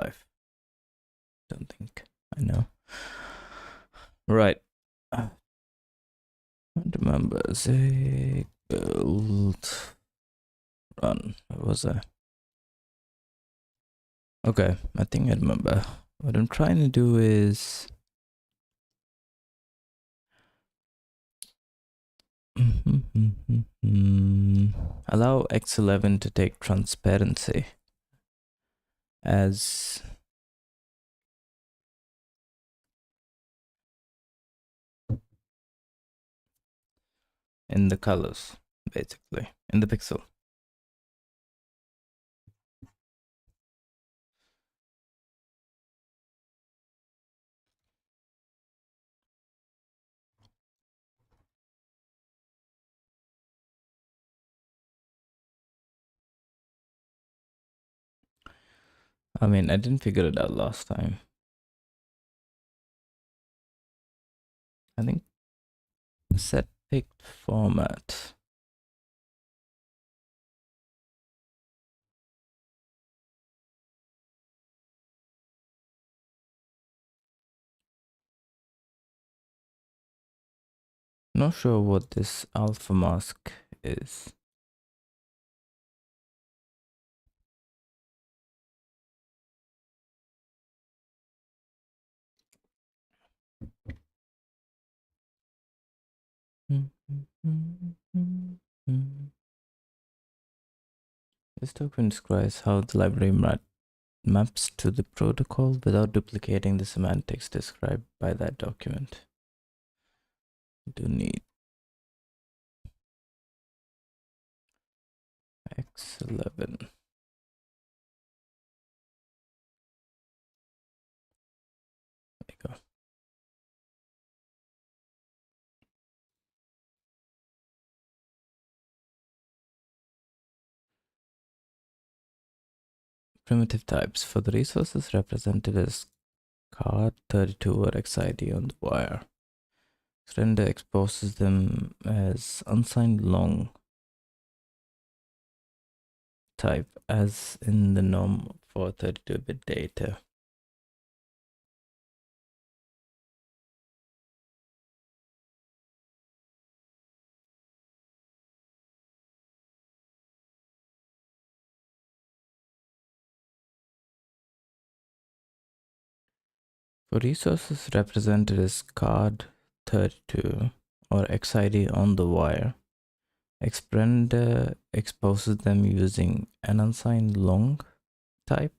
life. Don't think I know. Right. I don't remember. Zig build run. What was that? Okay, I think I remember. What I'm trying to do is allow X11 to take transparency as in the colors, basically, in the pixel. I mean, I didn't figure it out last time. I think set picked format. Not sure what this alpha mask is. This token describes how the library maps to the protocol without duplicating the semantics described by that document. Do need X11. There you go. Primitive types for the resources represented as card 32 or XID on the wire. Render exposes them as unsigned long type as in the norm for 32-bit data. For resources represented as card 32 or XID on the wire, Xrender exposes them using an unsigned long type,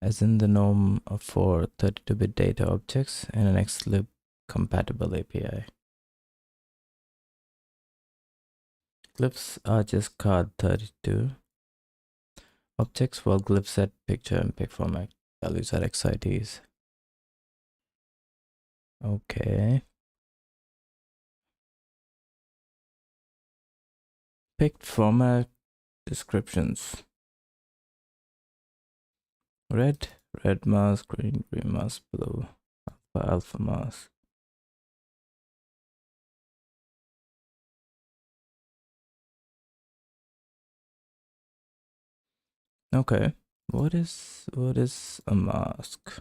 as in the norm for 32-bit data objects and an xlib compatible API. Glyphs are just card 32 objects, while glyph set, picture, and pic format values are XIDs. Okay. Picked format descriptions. Red mask, green mask, blue, alpha mask. Okay, what is a mask?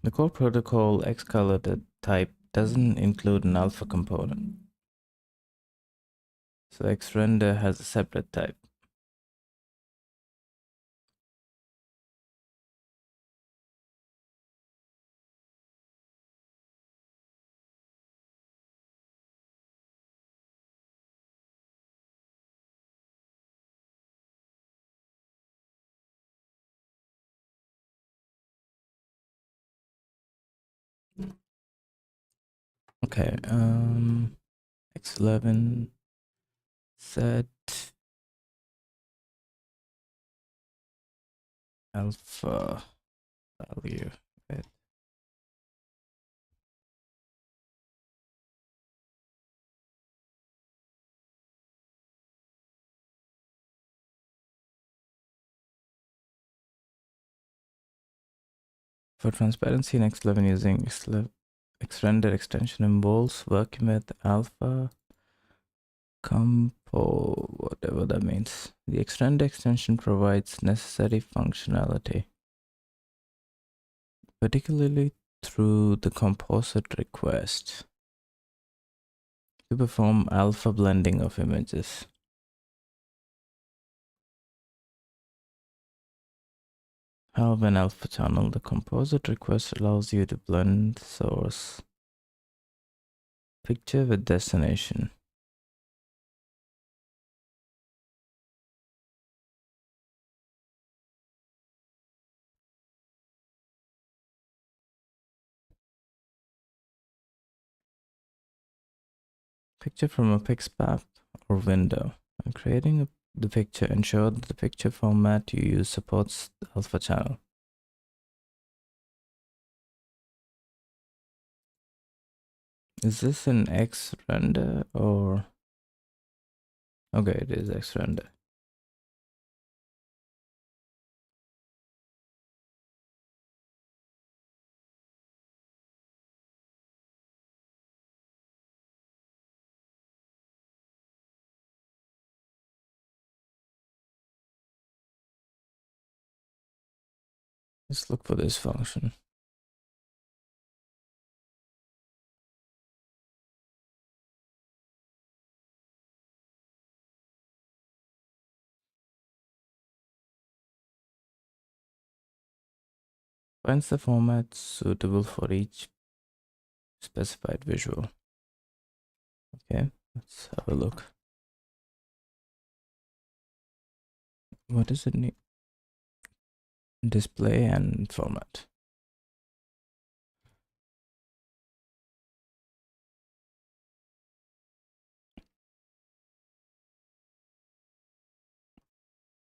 The core protocol Xcolor type doesn't include an alpha component, so Xrender has a separate type. Okay, X11 set alpha value. Right. For transparency, next level using Xrender extension involves working with alpha compo, whatever that means. The Xrender extension provides necessary functionality, particularly through the composite request, to perform alpha blending of images. However, in alpha channel, the composite request allows you to blend source picture with destination. Picture from a pixmap or window. When creating the picture, ensure that the picture format you use supports the alpha channel. Is this an Xrender or? Okay, it is Xrender. Let's look for this function. Finds the format suitable for each specified visual. Okay, let's have a look. What does it need? Display and format.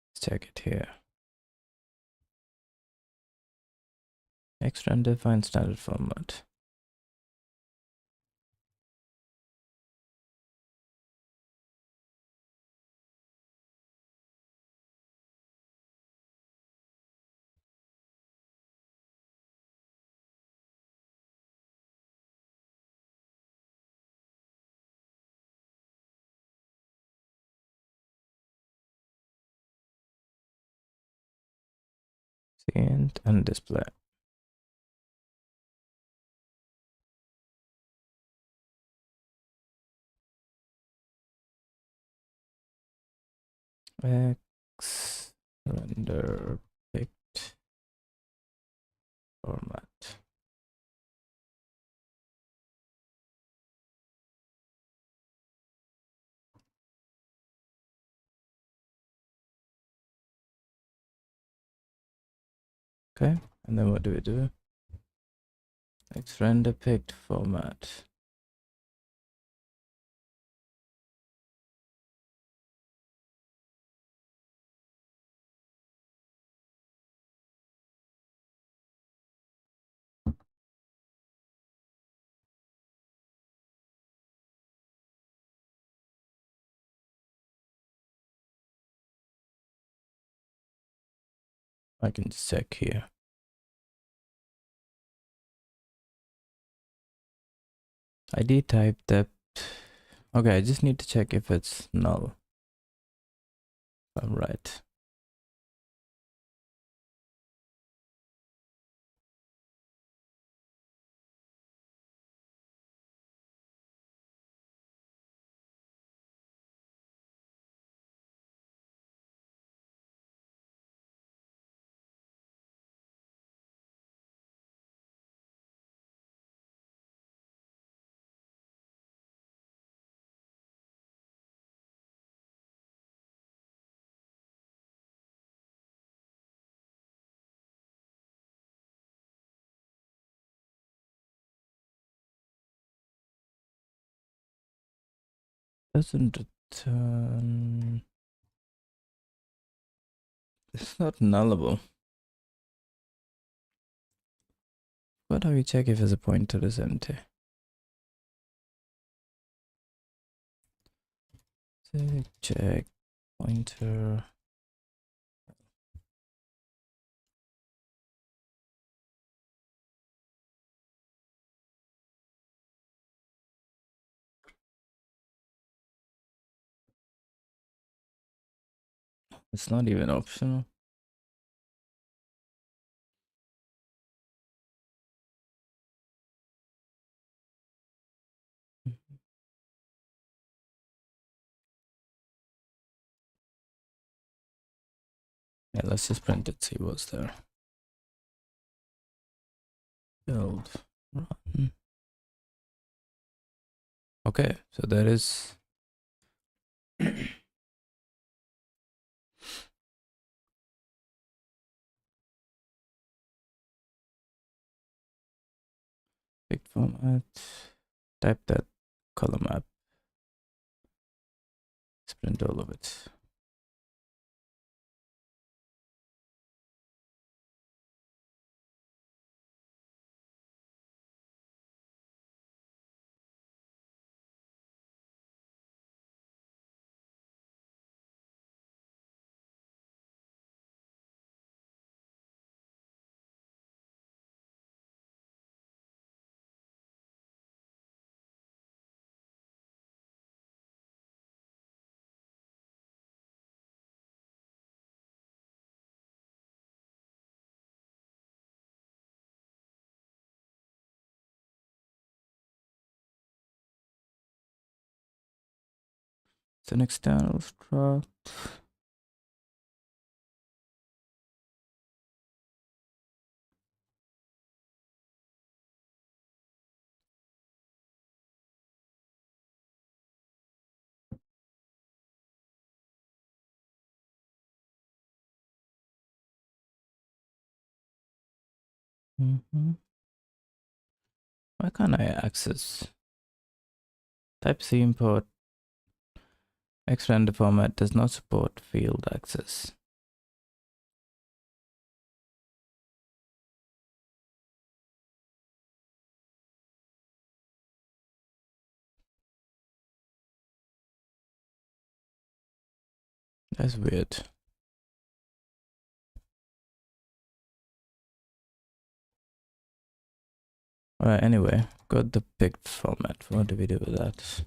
Let's check it here. Xrender finds standard format. And display. X render picked format. Okay, and then what do we do? X render picked format. I can check here. ID type depth. Okay, I just need to check if it's null. If I'm right. Doesn't return. It's not nullable. But how do we check if it's a pointer is empty? Check pointer. It's not even optional. Yeah, let's just print it, see what's there. Build, run. Okay, so there is big format. Type that color map. Let's print all of it. It's an external struct. Why can't I access? Type C import. Xrender format does not support field access. That's weird. Alright, anyway, got the picked format. What do we do with that?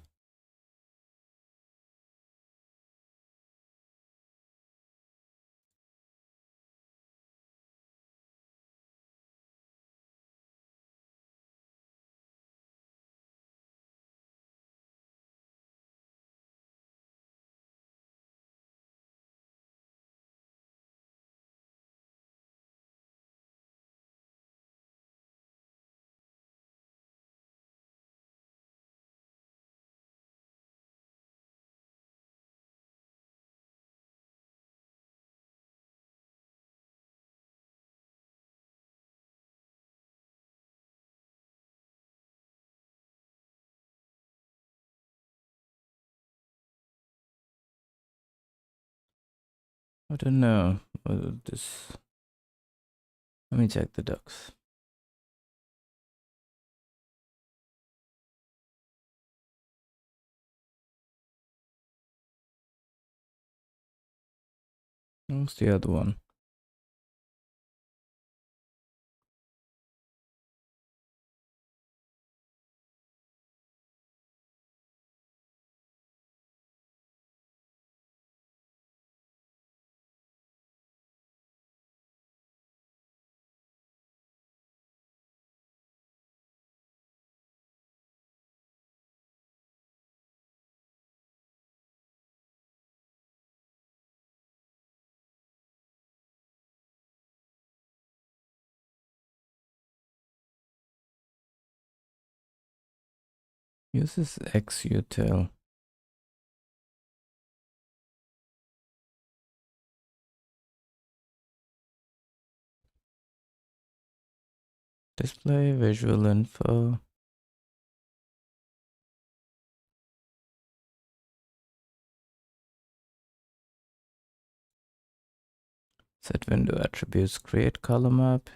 I don't know. This. Let me check the docs. What's the other one? Uses xutil. Display visual info. Set window attributes. Create color map.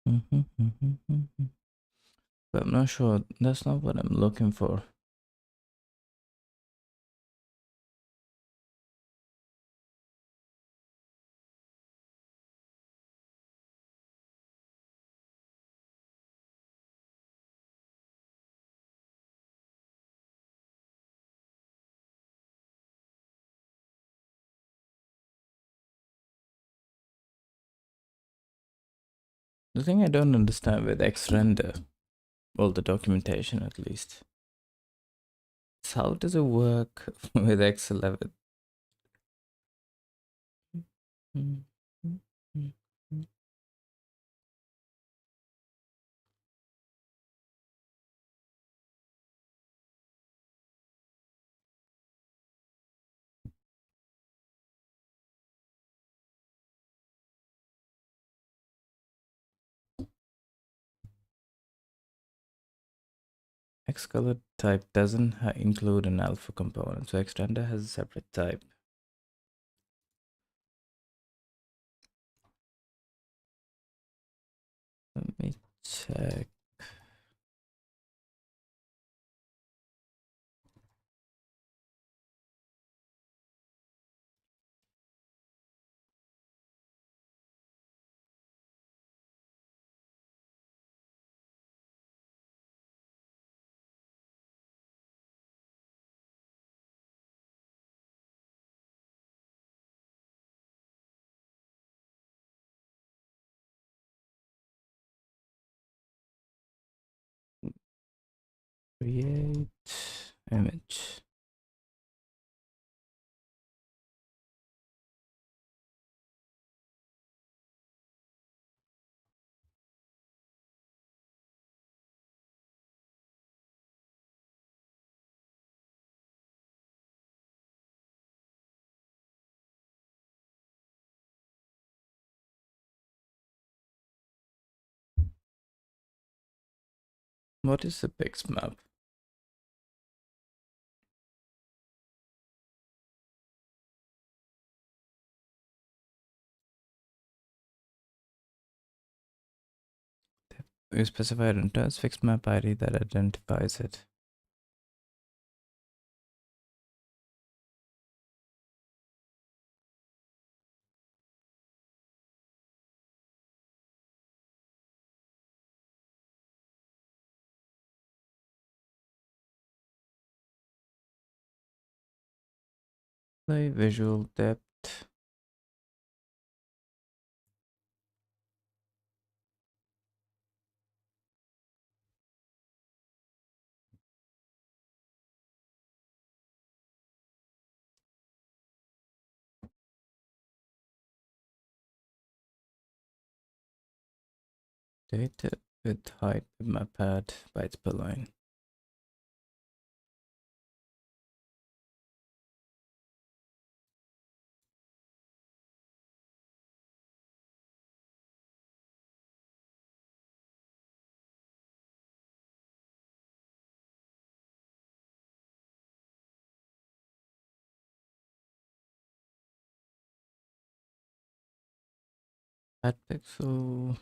But I'm not sure. That's not what I'm looking for. The thing I don't understand with Xrender, well, the documentation at least, is how does it work with X11? Xcolor type doesn't include an alpha component, so Xrender has a separate type. Let me check. Create image. What is the pix map? We specify it returns fixed map ID that identifies it. Play visual depth. Data with height map pad bytes per line. Add pixel.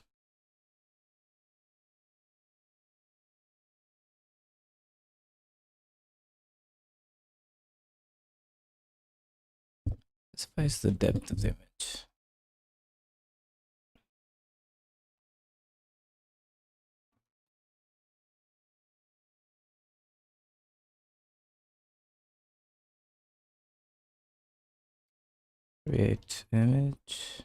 Specifies the depth of the image. Create image.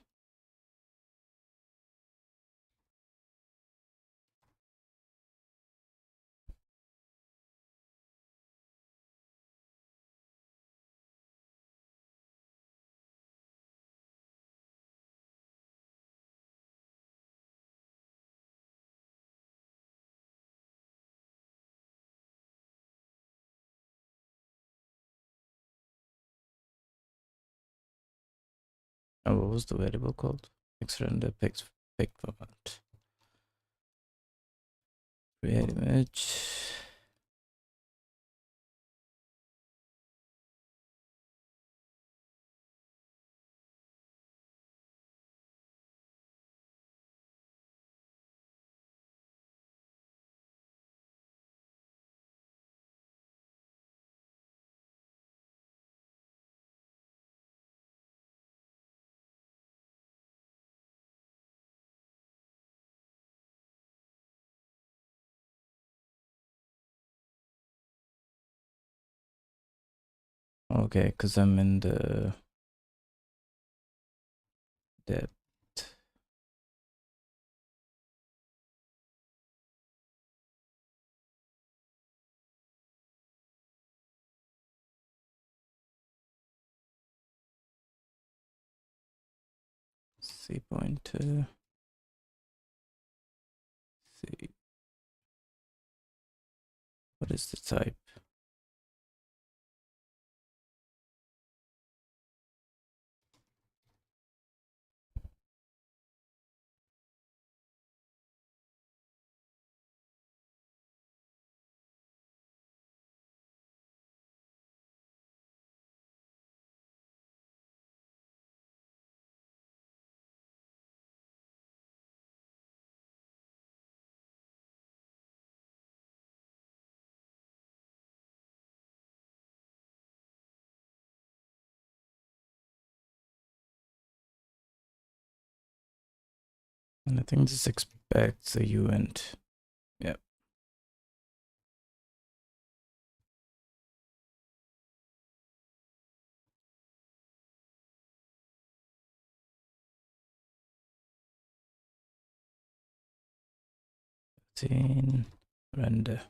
Oh, what was the variable called? Xrender pix pic format. Create image. Okay, because I'm in the depth. C pointer. C. What is the type? And I think this expects a uint. Yeah. Render.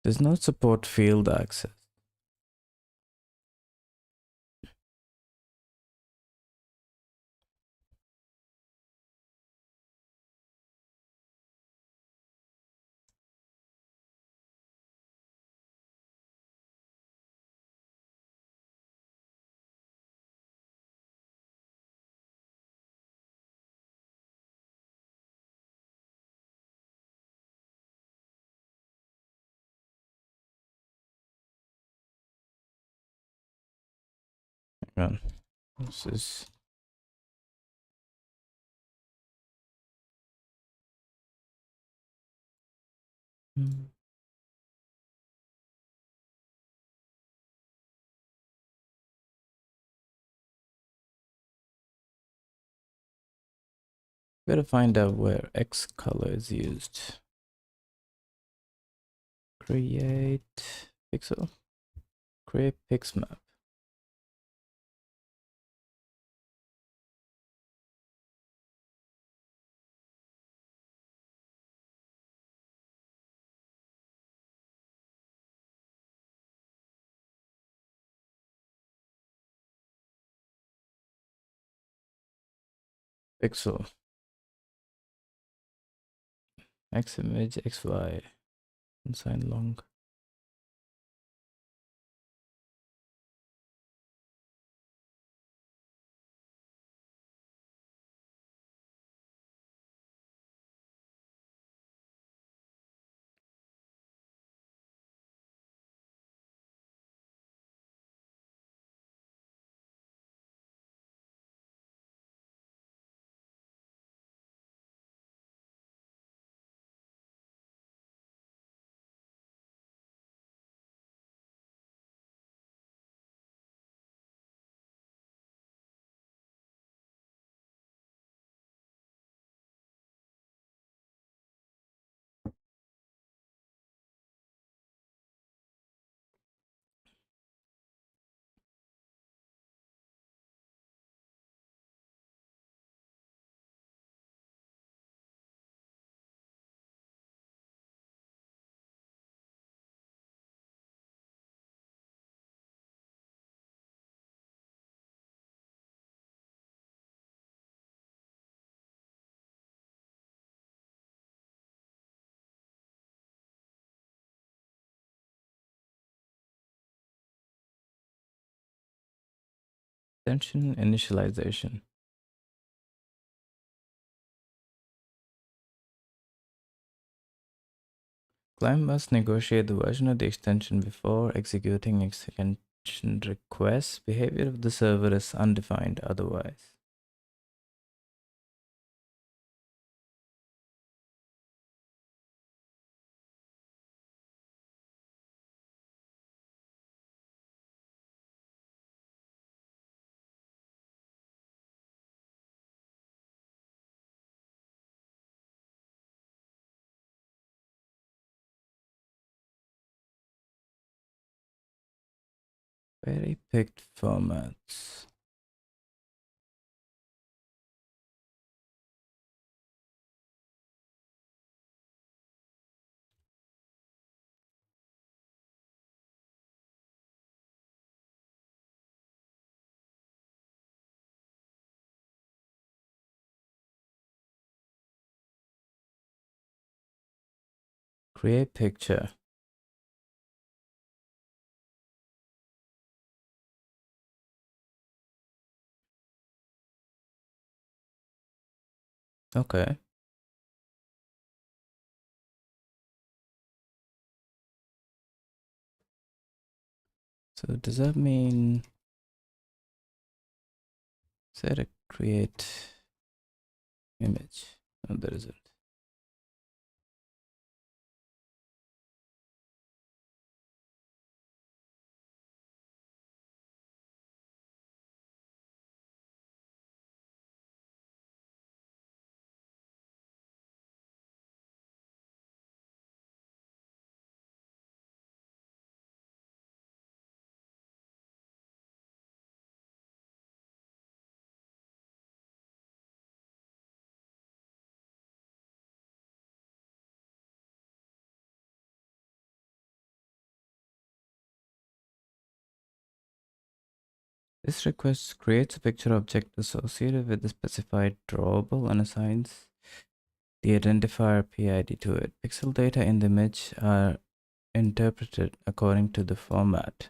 Does not support field access. Hang on. This is gotta find out where X color is used. Create pixel. Create pix map. Pixel. X image, XY. Unsigned long. Extension initialization. Client must negotiate the version of the extension before executing extension requests. Behavior of the server is undefined otherwise. Very picked formats. Create picture. Okay. So does that mean set a create image? No, there isn't. This request creates a picture object associated with the specified drawable and assigns the identifier PID to it. Pixel data in the image are interpreted according to the format.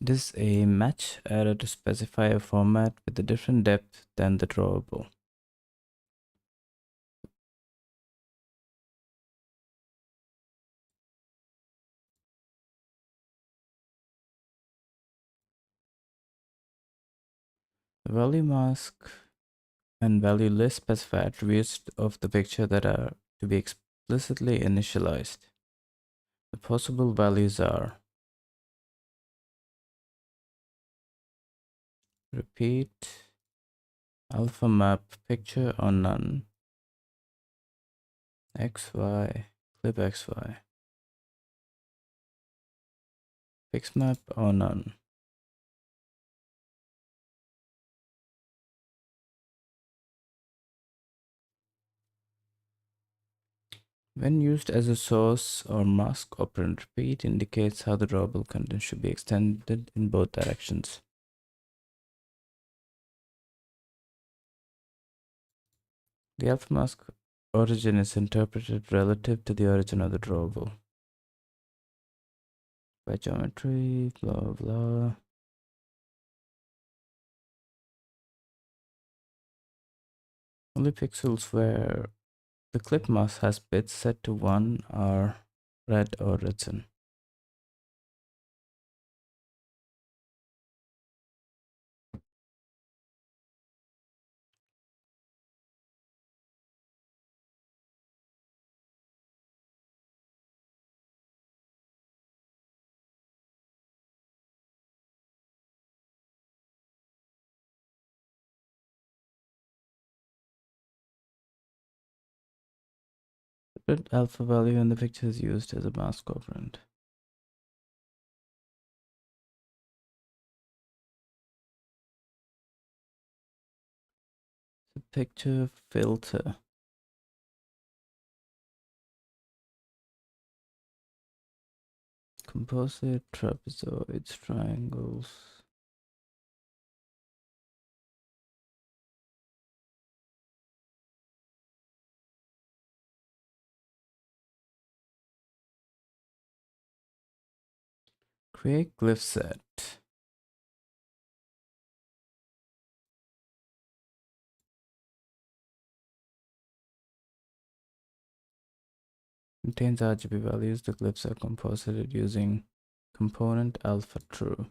It is a match error to specify a format with a different depth than the drawable. The value mask and value list specify attributes of the picture that are to be explicitly initialized. The possible values are repeat, alpha map, picture or none, XY, clip XY, fixed map or none. When used as a source or mask operand, repeat indicates how the drawable content should be extended in both directions. The alpha mask origin is interpreted relative to the origin of the drawable by geometry, blah blah. Only pixels where the clip mask has bits set to 1 are read or written. The bit alpha value in the picture is used as a mask operand. The picture filter. Composite, trapezoids, triangles. Create glyph set. Contains RGB values. The glyphs are composited using component alpha true.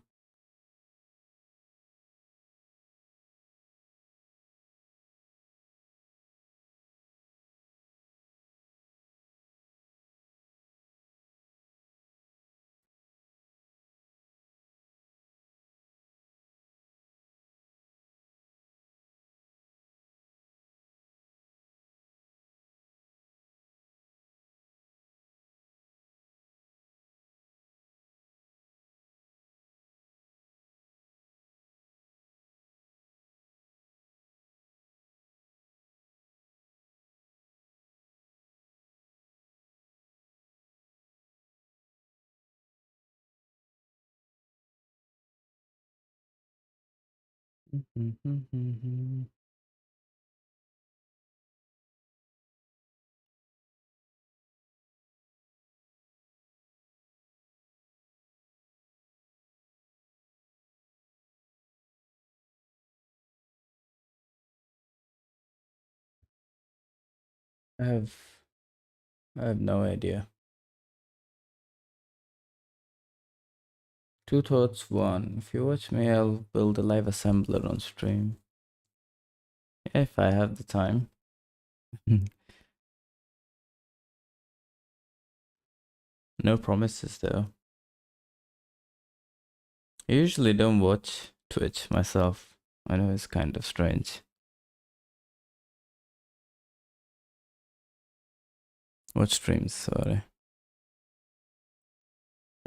I have I have no idea. Two thoughts. One, if you watch me, I'll build a live assembler on stream. If I have the time. No promises though. I usually don't watch Twitch myself. I know it's kind of strange. Watch streams, sorry.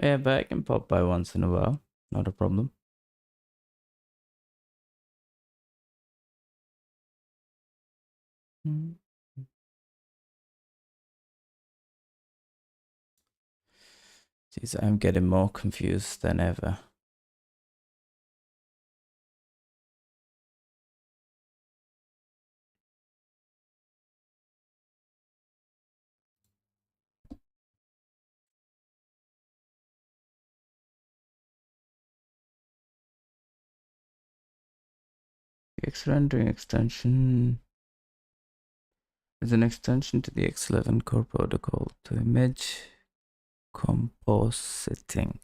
Yeah, but I can pop by once in a while. Not a problem. Jeez, I'm getting more confused than ever. X rendering extension is an extension to the X11 core protocol to image compositing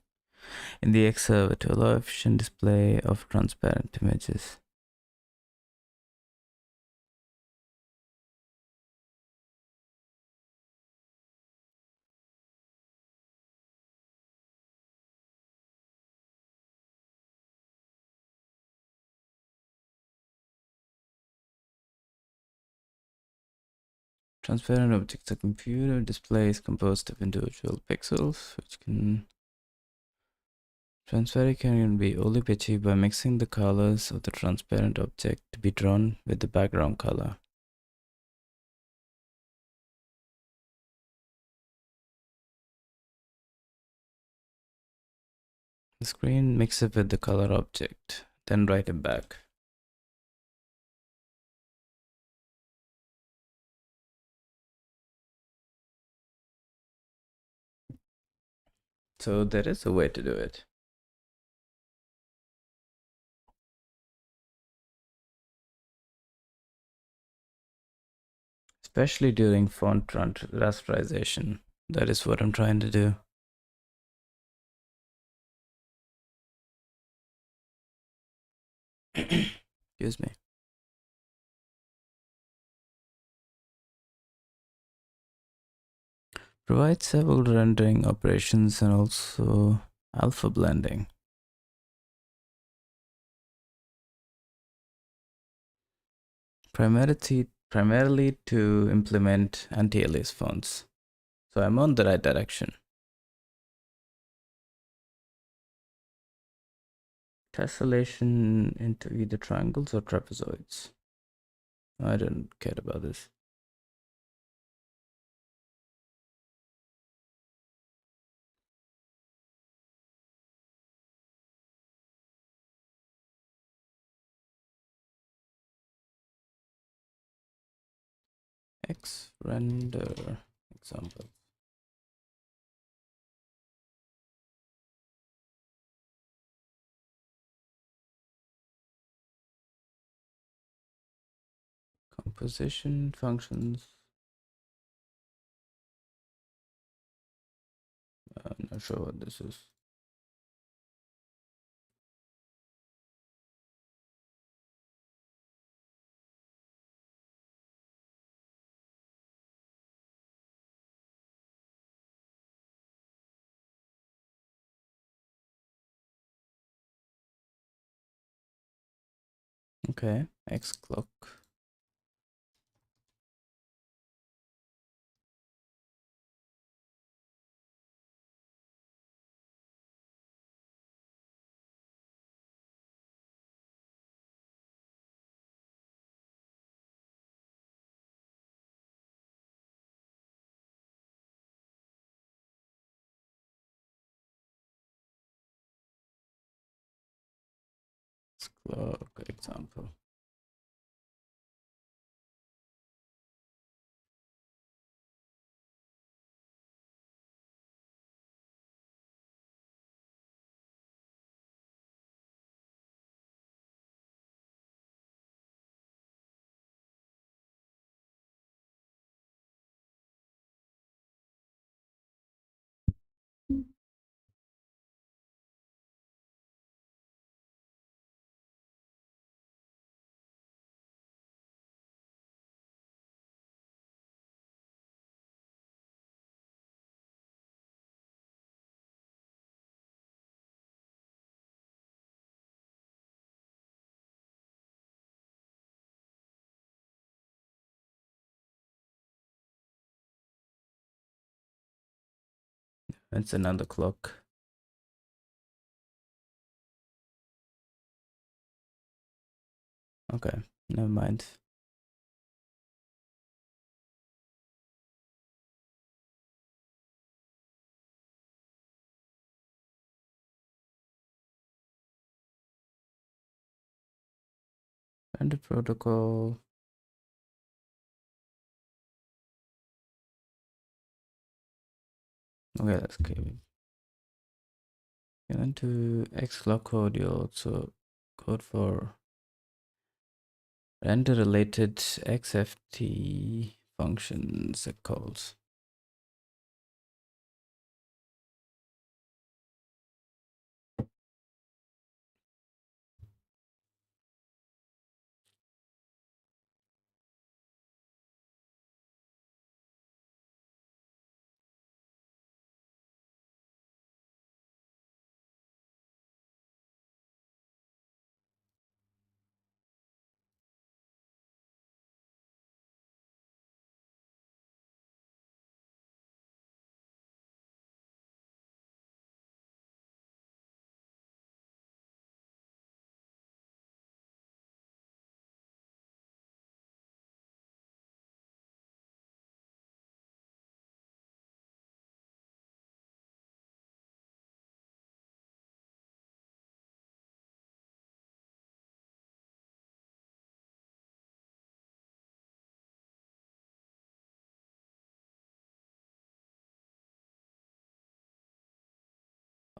in the X server to allow efficient display of transparent images. Transparent objects are computer displays composed of individual pixels, which can transparent can be only achieved by mixing the colors of the transparent object to be drawn with the background color. The screen mix it with the color object, then write it back. So there is a way to do it. Especially during font rasterization. That is what I'm trying to do. Excuse me. Provide several rendering operations and also alpha blending. Primarily to implement anti-alias fonts. So I'm on the right direction. Tessellation into either triangles or trapezoids. I don't care about this. X render example. Composition functions. I'm not sure what this is. Okay, X clock. clock example. It's another clock. Okay, never mind. And the protocol. Okay, let's keep it. Get into X clock code. You also code for render related XFT functions it calls.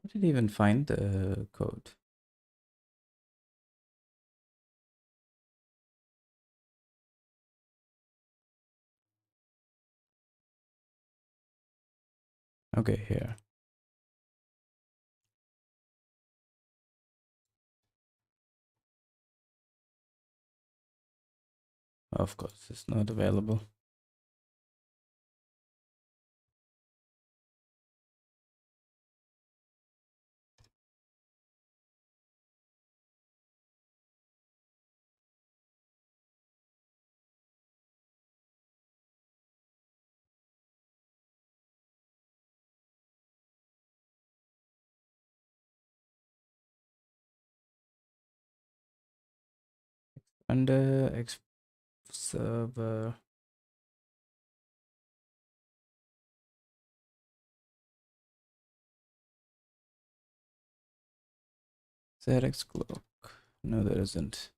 How did you even find the code? Okay, here. Of course, it's not available. Under X server. ZX clock. No, there isn't.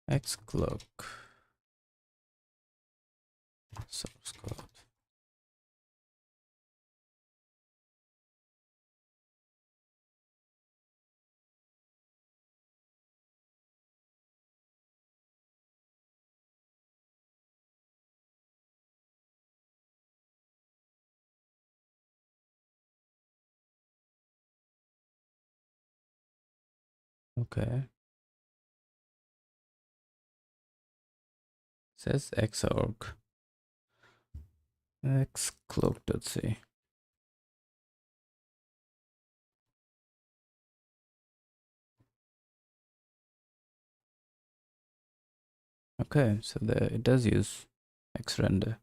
X clock. Source code. Okay. Says Xorg. X clock.c. Okay, so it does use xrender.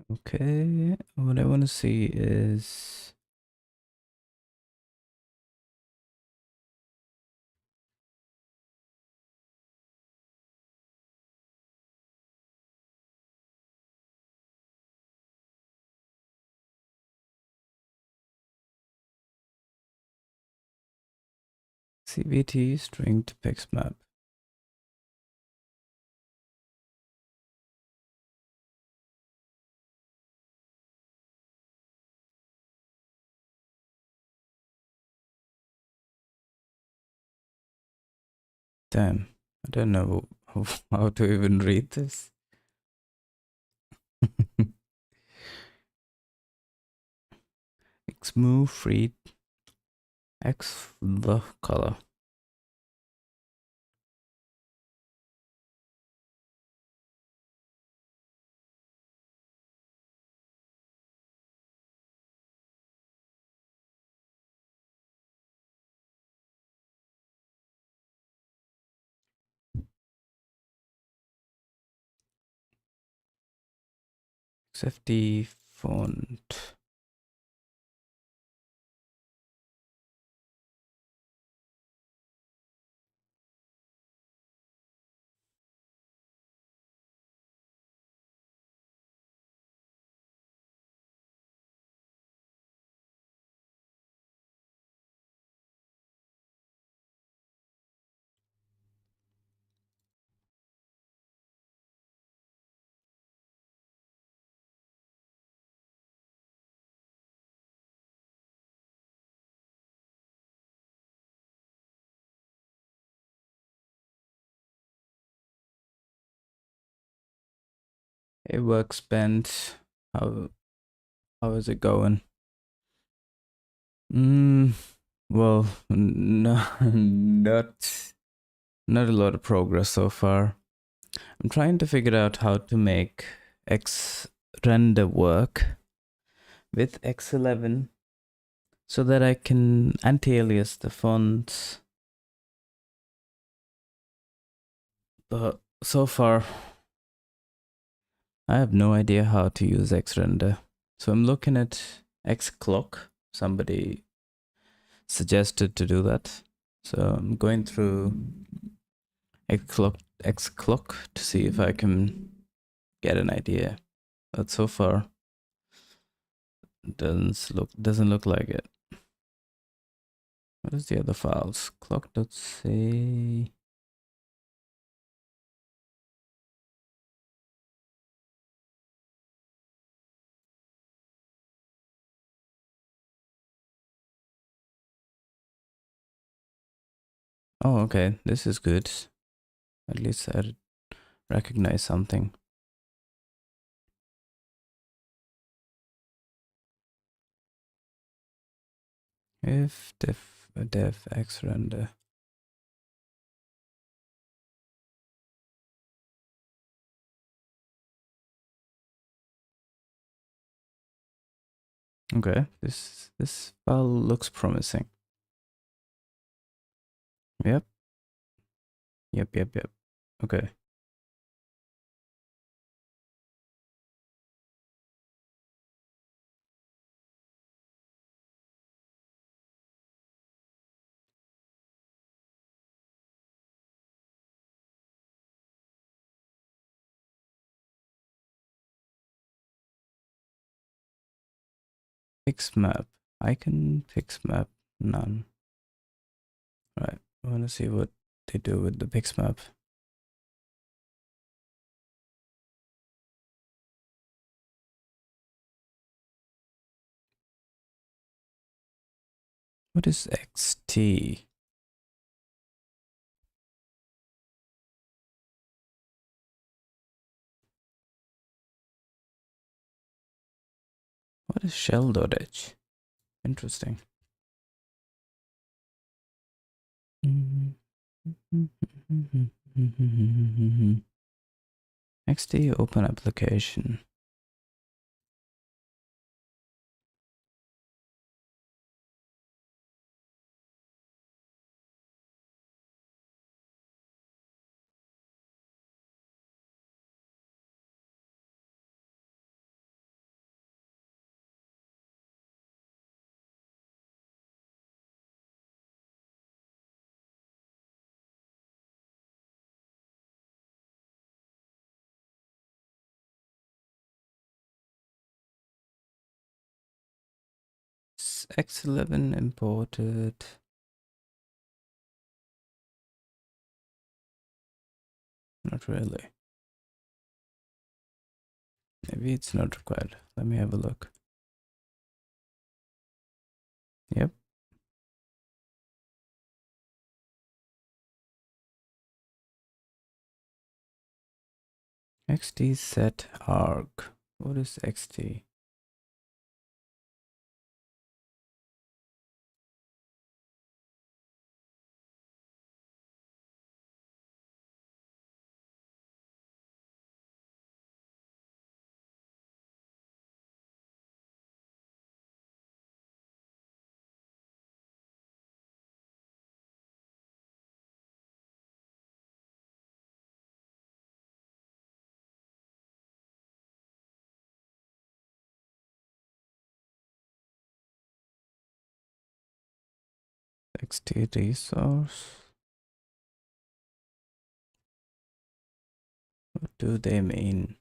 Okay, what I want to see is CVT string to pixmap. Damn, I don't know how to even read this. Xmove read X the color. XFD font. Hey, workspace. How is it going? Well, no, not a lot of progress so far. I'm trying to figure out how to make X render work with X11 so that I can anti-alias the fonts. But so far, I have no idea how to use Xrender. So I'm looking at Xclock. Somebody suggested to do that. So I'm going through Xclock to see if I can get an idea. But so far, it doesn't look like it. What is the other files? Clock.c. Oh, okay. This is good. At least I recognize something. If def x render. Okay, this file looks promising. Yep. Okay. Fix map. Icon fix map. None. Right. I want to see what they do with the fix map. What is XT? What is shell.h? Interesting. XT open application. Is X11 imported? Not really. Maybe it's not required. Let me have a look. Yep. XT set arg. What is XT? XT resource. What do they mean?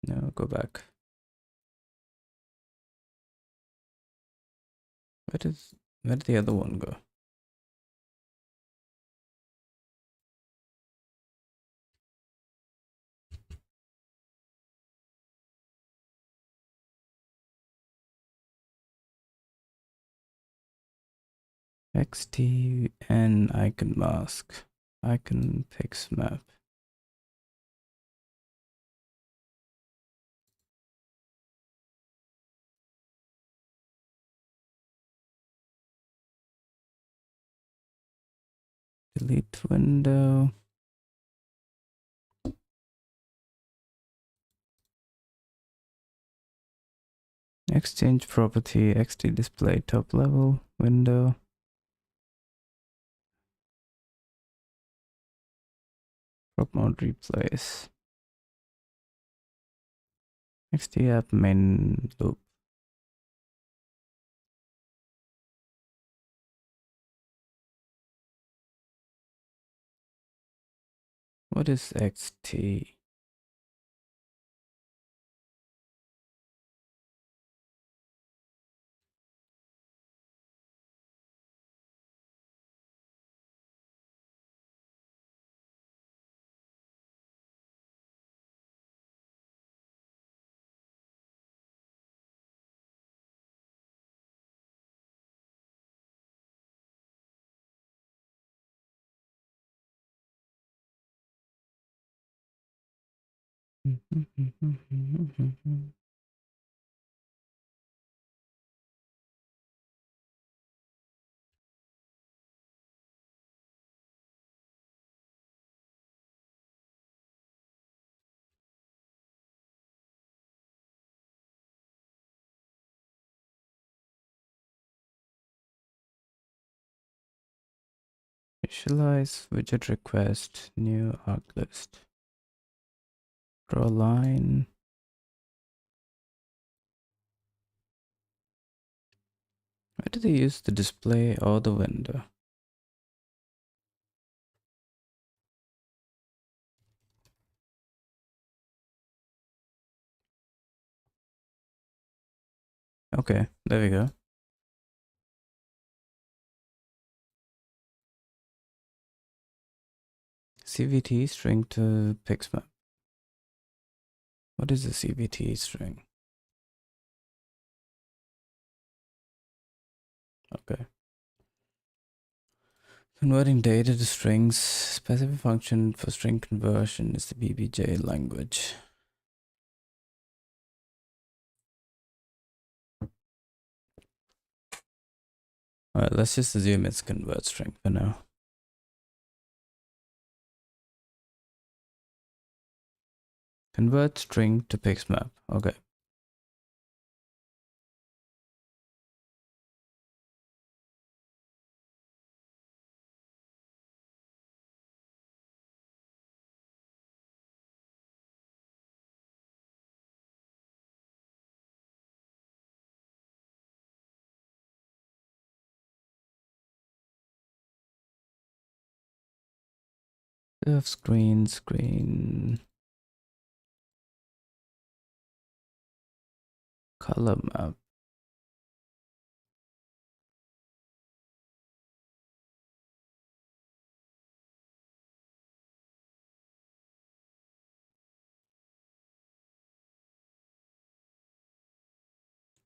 No, go back. Where did the other one go? XT and icon mask. Icon pix map. Delete window. Exchange property. XT display top level window. Prop mode replace. XT app main loop. What is XT? Visualize widget request, new arc list. Draw line. Why do they use the display or the window? Okay, there we go. CVT string to pixmap. What is a CVT string? Okay. Converting data to strings. Specific function for string conversion is the BBJ language. Alright, let's just assume it's convert string for now. Convert string to pixmap. Okay. Of screen. Color map.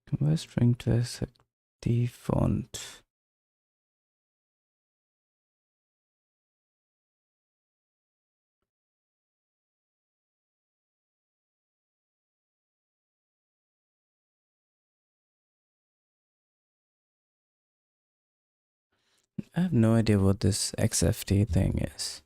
Convert string to XD font. I have no idea what this XFT thing is.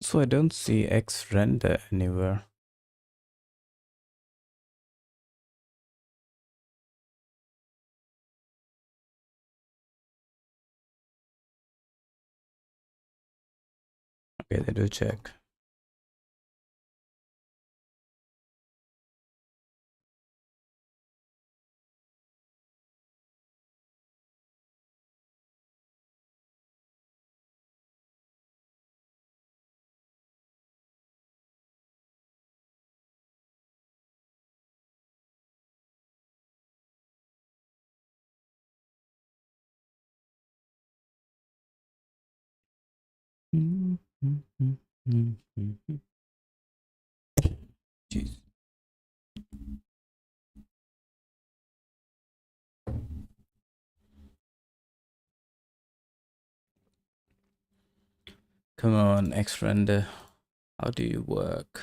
So I don't see X render anywhere. Okay, they do check. Jeez. Come on, X render. How do you work?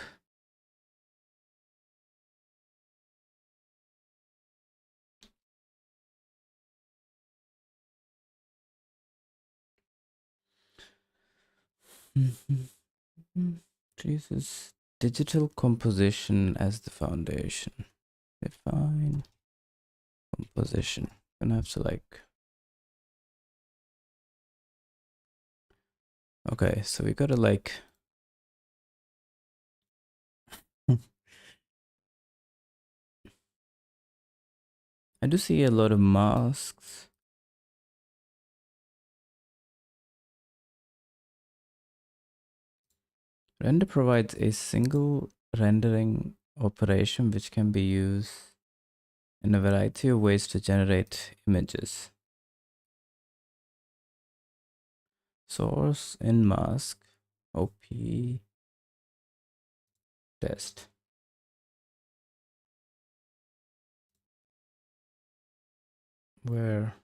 Jesus. Digital composition as the foundation. Define composition. Gonna have to like. Okay, so we gotta like. I do see a lot of masks. Render provides a single rendering operation which can be used in a variety of ways to generate images. Source in mask, OP, test. Where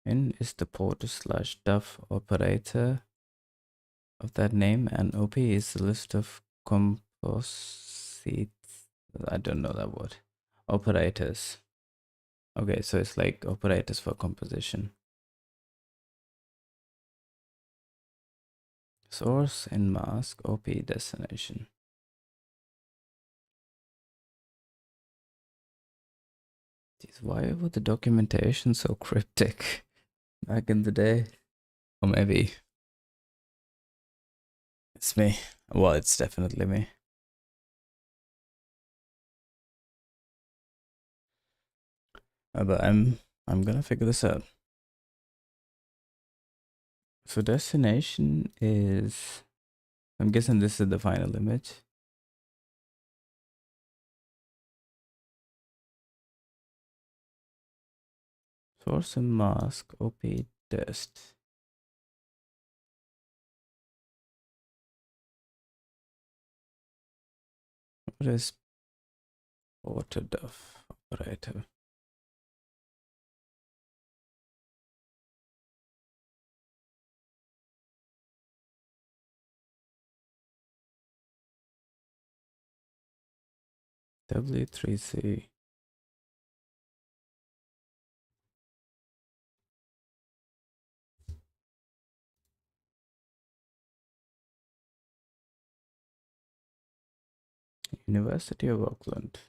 in is the porter/def operator of that name, and OP is the list of composites. I don't know that word. Operators. Okay, so it's like operators for composition. Source in mask, OP destination. Jeez, why was the documentation so cryptic back in the day? Or maybe it's me. Well, it's definitely me. But I'm gonna figure this out. So destination is, I'm guessing this is the final image. Source and mask op test. What is AutoDef operator? W3C. University of Auckland.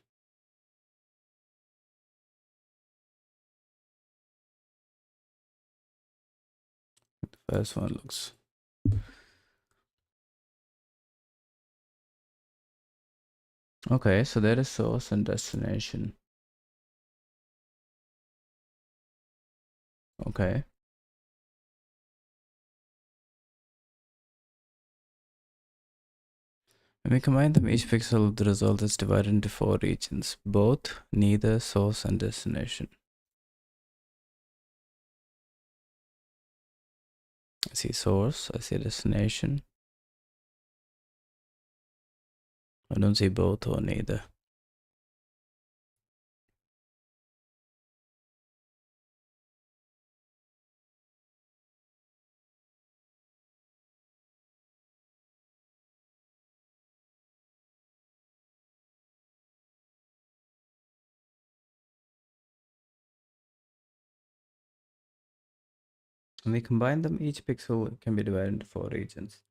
First one looks. Okay, so there is source and destination. Okay. When we combine them, each pixel of the result is divided into 4 regions, both, neither, source, and destination. I see source, I see destination. I don't see both or neither. When we combine them, each pixel can be divided into 4 regions.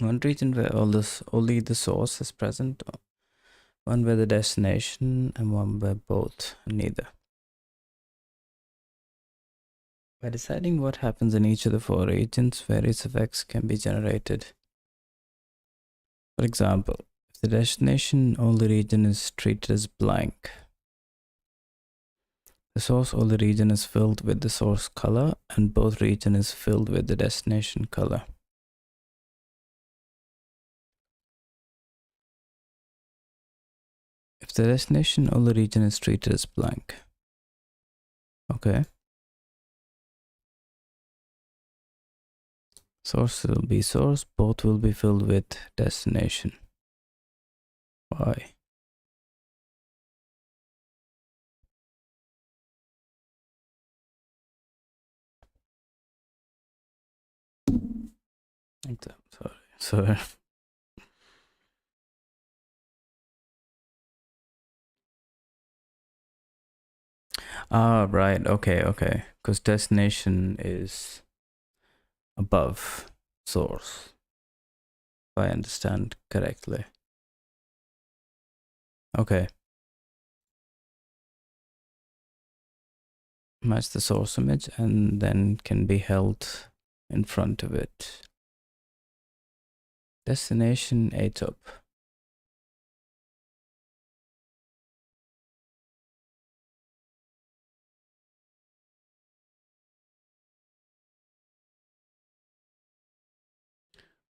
One region where only the source is present, one where the destination, and one where both, neither. By deciding what happens in each of the 4 regions, various effects can be generated. For example, if the destination only region is treated as blank, the source only region is filled with the source color and both region is filled with the destination color. If the destination only region is treated as blank, okay, source will be source, both will be filled with destination. Why? Sorry. Ah, right. Okay. Because destination is above source, if I understand correctly. Okay. Match the source image and then can be held in front of it. Destination ATOP.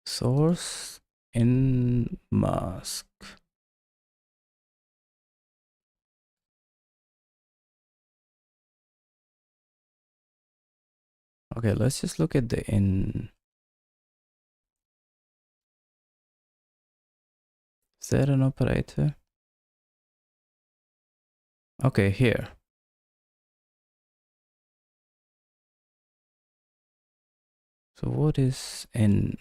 Source in mask. Okay, let's just look at the in. Is there an operator? Okay, here. So what is in?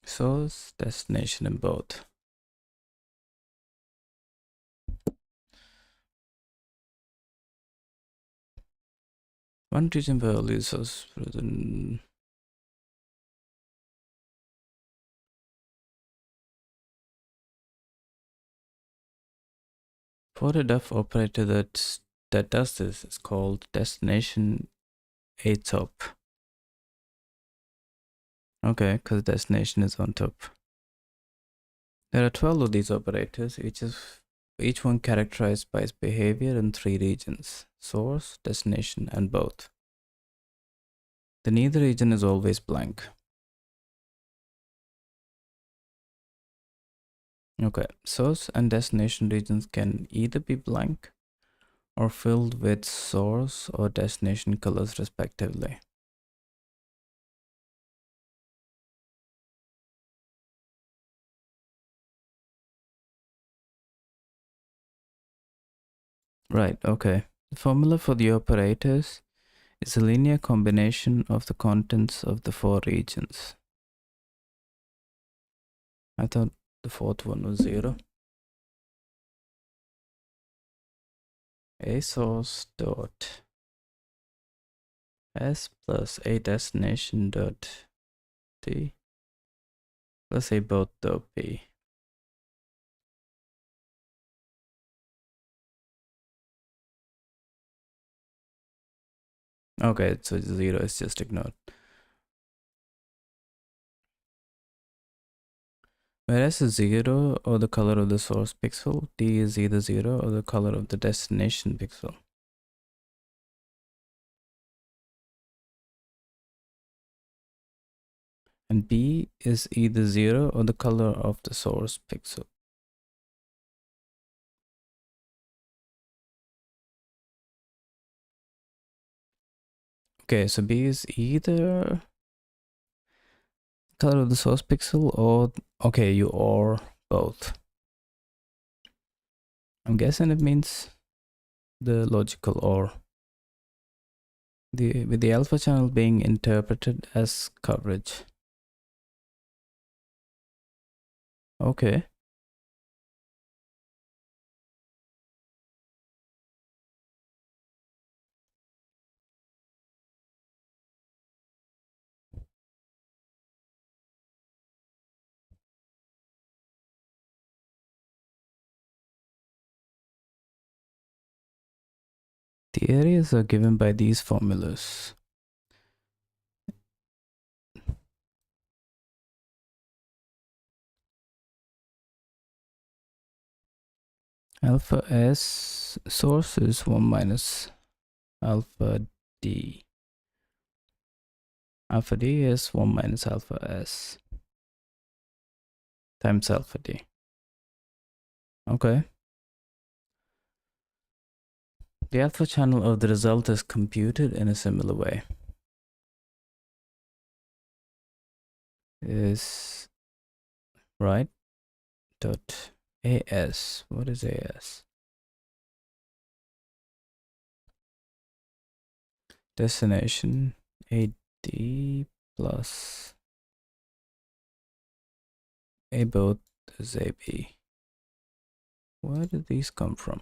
Source, destination, and both. One region value source present. For the def operator that does this is called destination ATOP. Okay, because destination is on top. There are 12 of these operators, each one characterized by its behavior in 3 regions: source, destination, and both. The neither region is always blank. Okay, source and destination regions can either be blank or filled with source or destination colors respectively. Right, okay. The formula for the operators is a linear combination of the contents of the 4 regions. I thought the fourth one was 0. A source dot s plus a destination dot d plus a both dot b. Okay, so 0 is just ignored. Where S is 0 or the color of the source pixel, D is either 0 or the color of the destination pixel. And B is either 0 or the color of the source pixel. Okay, so B is either color of the source pixel or, okay, you or both. I'm guessing it means the logical or. With the alpha channel being interpreted as coverage. Okay. The areas are given by these formulas. Alpha S source is 1 minus alpha D. Alpha D is 1 minus alpha S times alpha D. Okay. The alpha channel of the result is computed in a similar way. Is right dot AS. What is AS? Destination AD plus A both is AB. Where did these come from?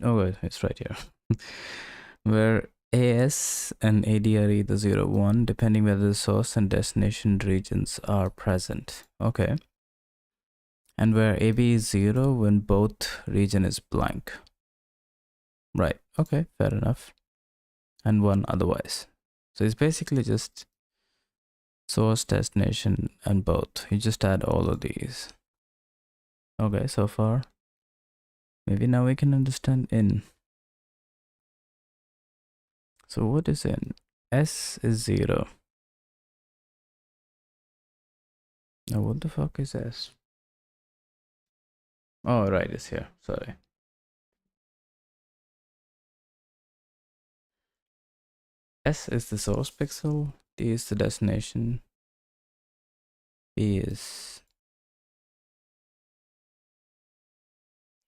Oh, it's right here. Where AS and AD are either 0, 1, depending whether the source and destination regions are present. Okay. And where AB is 0 when both region is blank. Right. Okay, fair enough. And 1 otherwise. So it's basically just source, destination, and both. You just add all of these. Okay, so far. Maybe now we can understand in. So what is in? S is 0. Now what the fuck is S? Oh, right, it's here. Sorry. S is the source pixel. D is the destination. B is...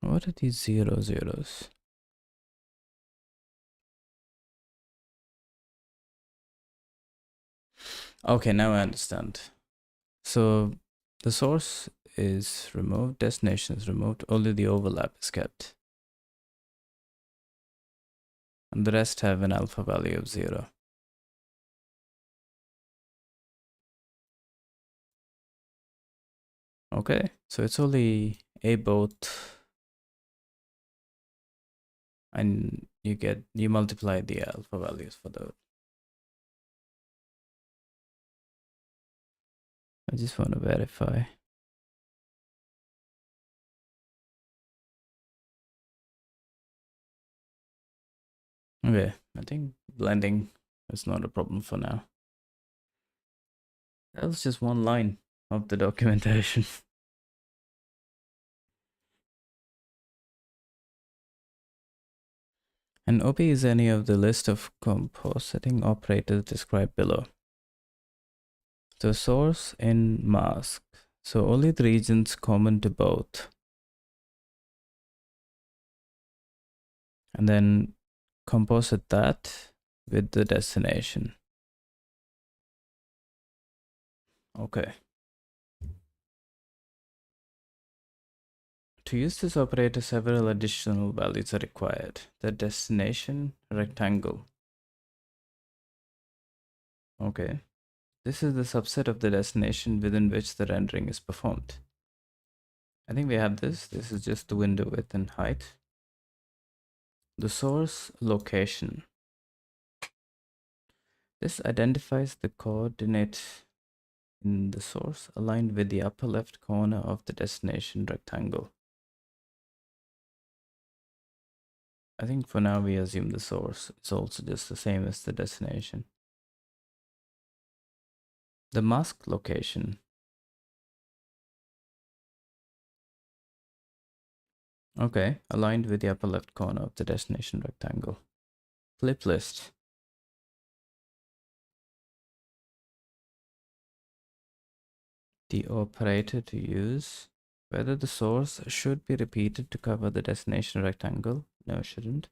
What are these 0 zeros? Okay, now I understand. So the source is removed, destination is removed, only the overlap is kept. And the rest have an alpha value of 0. Okay, so it's only a boat, and you multiply the alpha values for the. I just want to verify. Okay, I think blending is not a problem for now. That was just one line of the documentation. An OP is any of the list of compositing operators described below. So source in mask. So only the regions common to both. And then composite that with the destination. Okay. To use this operator, several additional values are required. The destination rectangle. Okay. This is the subset of the destination within which the rendering is performed. I think we have this. This is just the window width and height. The source location. This identifies the coordinate in the source aligned with the upper left corner of the destination rectangle. I think for now we assume the source is also just the same as the destination. The mask location. Okay, aligned with the upper left corner of the destination rectangle. Flip list. The operator to use. Whether the source should be repeated to cover the destination rectangle. No, shouldn't.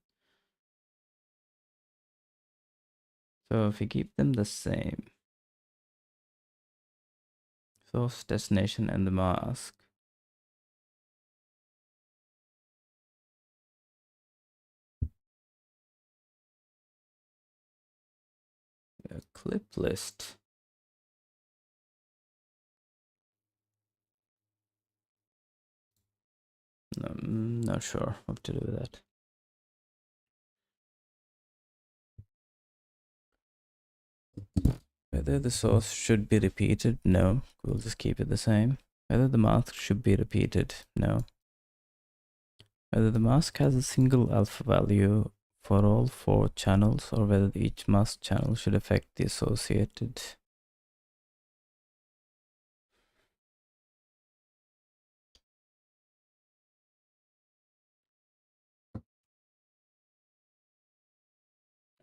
So if we keep them the same. Source, destination, and the mask. A clip list. No, I'm not sure what to do with that. Whether the source should be repeated, no. We'll just keep it the same. Whether the mask should be repeated, no. Whether the mask has a single alpha value for all 4 channels, or whether each mask channel should affect the associated.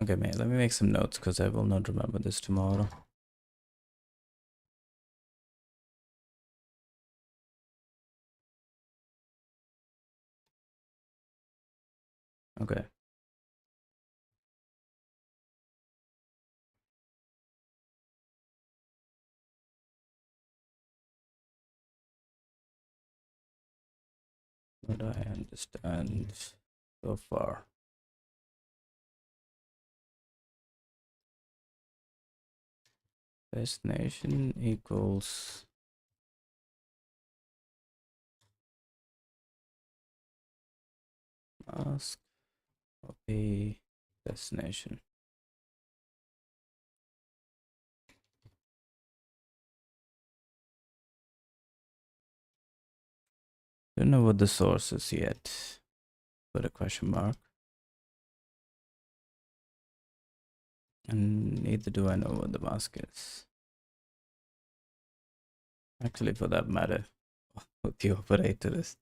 Okay, mate, let me make some notes because I will not remember this tomorrow. Okay. What I understand so far. Destination equals mask of a destination. Don't know what the source is yet. Put a question mark. And neither do I know what the mask is. Actually, for that matter, what the operator is.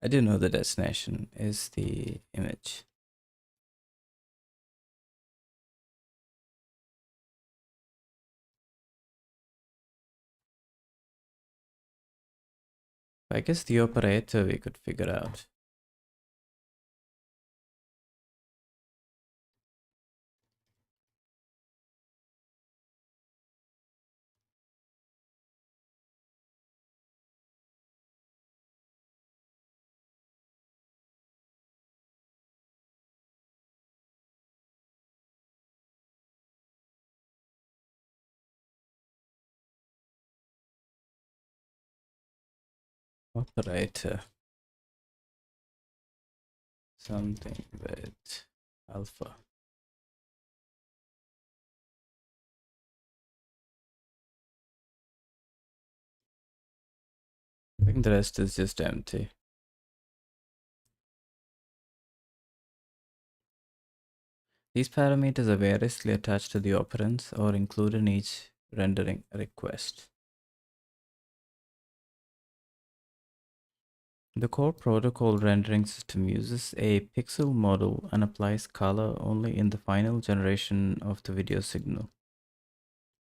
I do know the destination is the image. I guess the operator we could figure out. Operator. Something with alpha. I think the rest is just empty. These parameters are variously attached to the operands or included in each rendering request. The core protocol rendering system uses a pixel model and applies color only in the final generation of the video signal.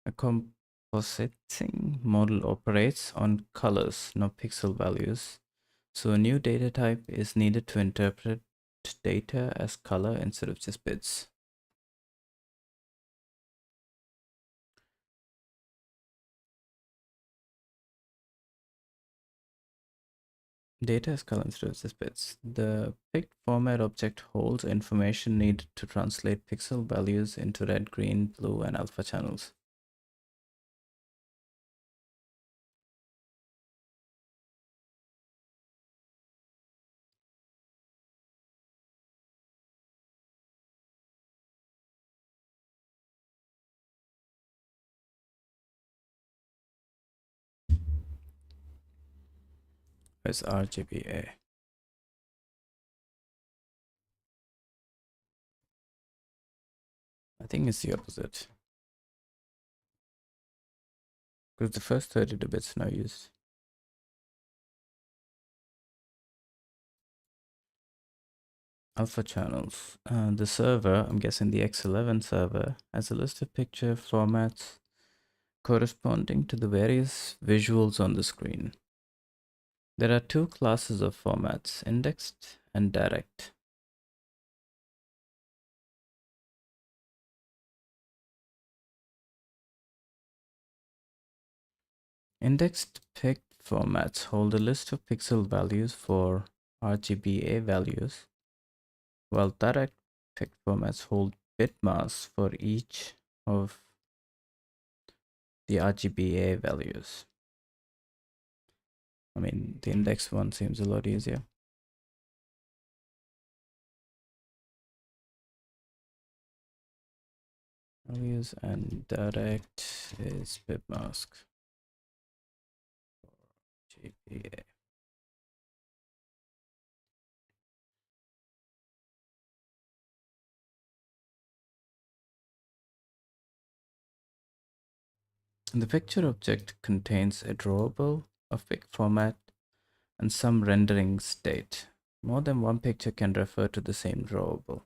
A compositing model operates on colors, not pixel values, so a new data type is needed to interpret data as color instead of just bits. Data is color instead of just bits. The picked format object holds information needed to translate pixel values into red, green, blue, and alpha channels. It's RGBA. I think it's the opposite. Because the first 32 bits now used. Alpha channels. The server, I'm guessing the X11 server, has a list of picture formats corresponding to the various visuals on the screen. There are two classes of formats, indexed and direct. Indexed picked formats hold a list of pixel values for RGBA values, while direct picked formats hold bit masks for each of the RGBA values. I mean, the index one seems a lot easier. Values and direct is bit mask. RGBA. The picture object contains a drawable, a pic format, and some rendering state. More than one picture can refer to the same drawable.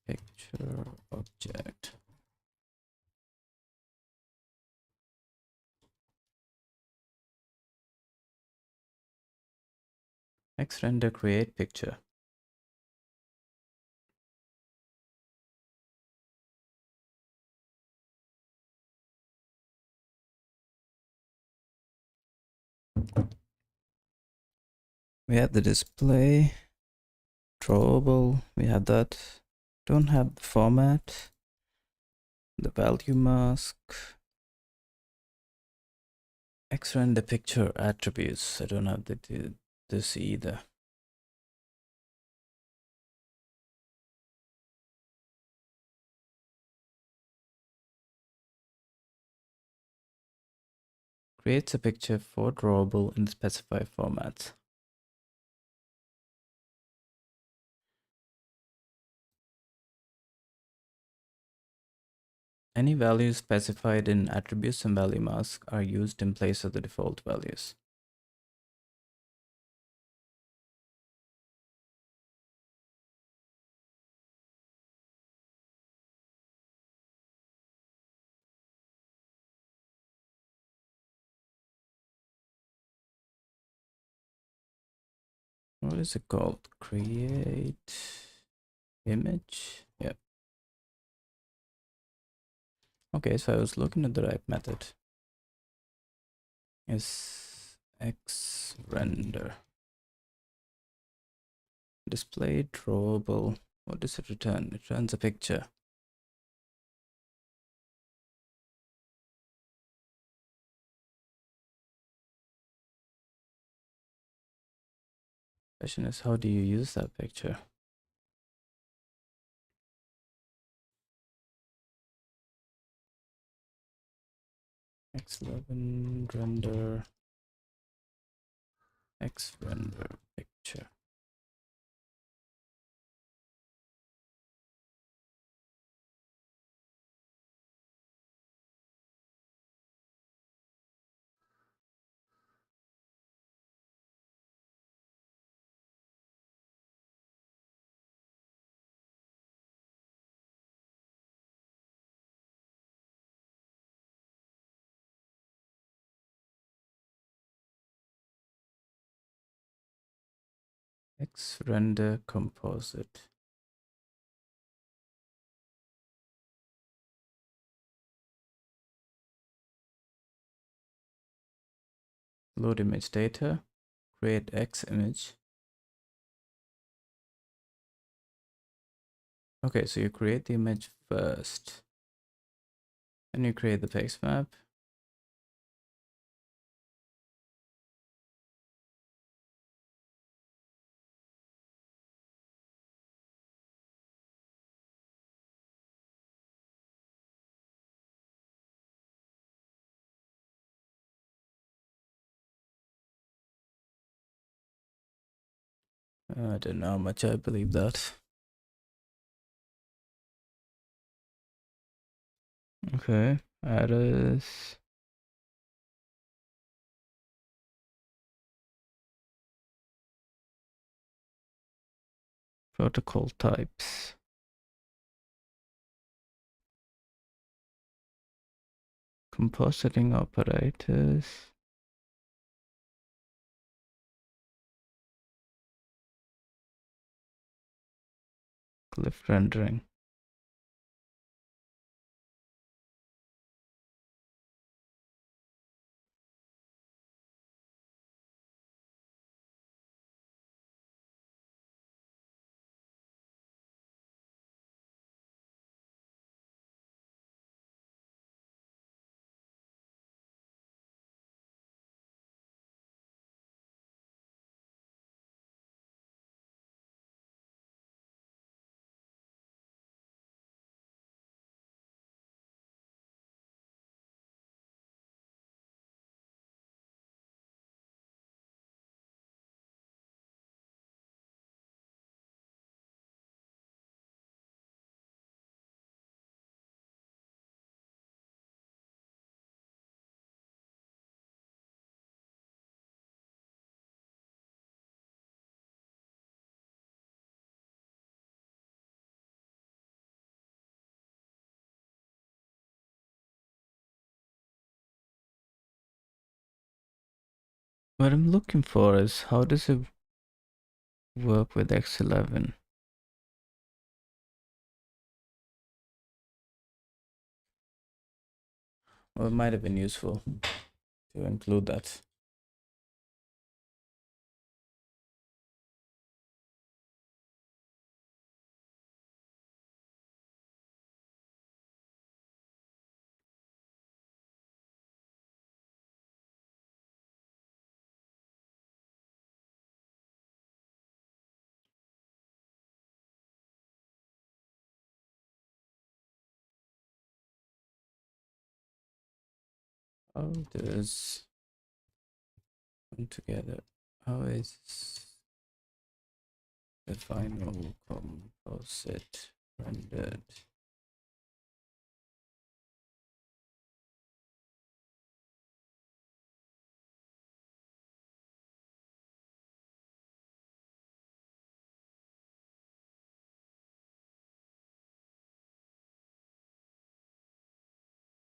Picture object. Xrender create picture. We have the display, drawable, we have that. Don't have the format, the value mask, Xrender picture attributes. I don't have this either. Creates a picture for drawable in the specified format. Any values specified in attributes and value mask are used in place of the default values. What is it called? Create image? Yeah. Okay, so I was looking at the right method. Is Xrender. Display drawable. What does it return? It returns a picture. Question is, how do you use that picture? X11 render X render picture. X render composite. Load image data. Create X image. Okay, so you create the image first. Then you create the face map. I don't know how much I believe that. Okay, address. Protocol types. Compositing operators. Glyph rendering. What I'm looking for is, how does it work with X11? Well, it might have been useful to include that. How does come together? How is the final composite rendered?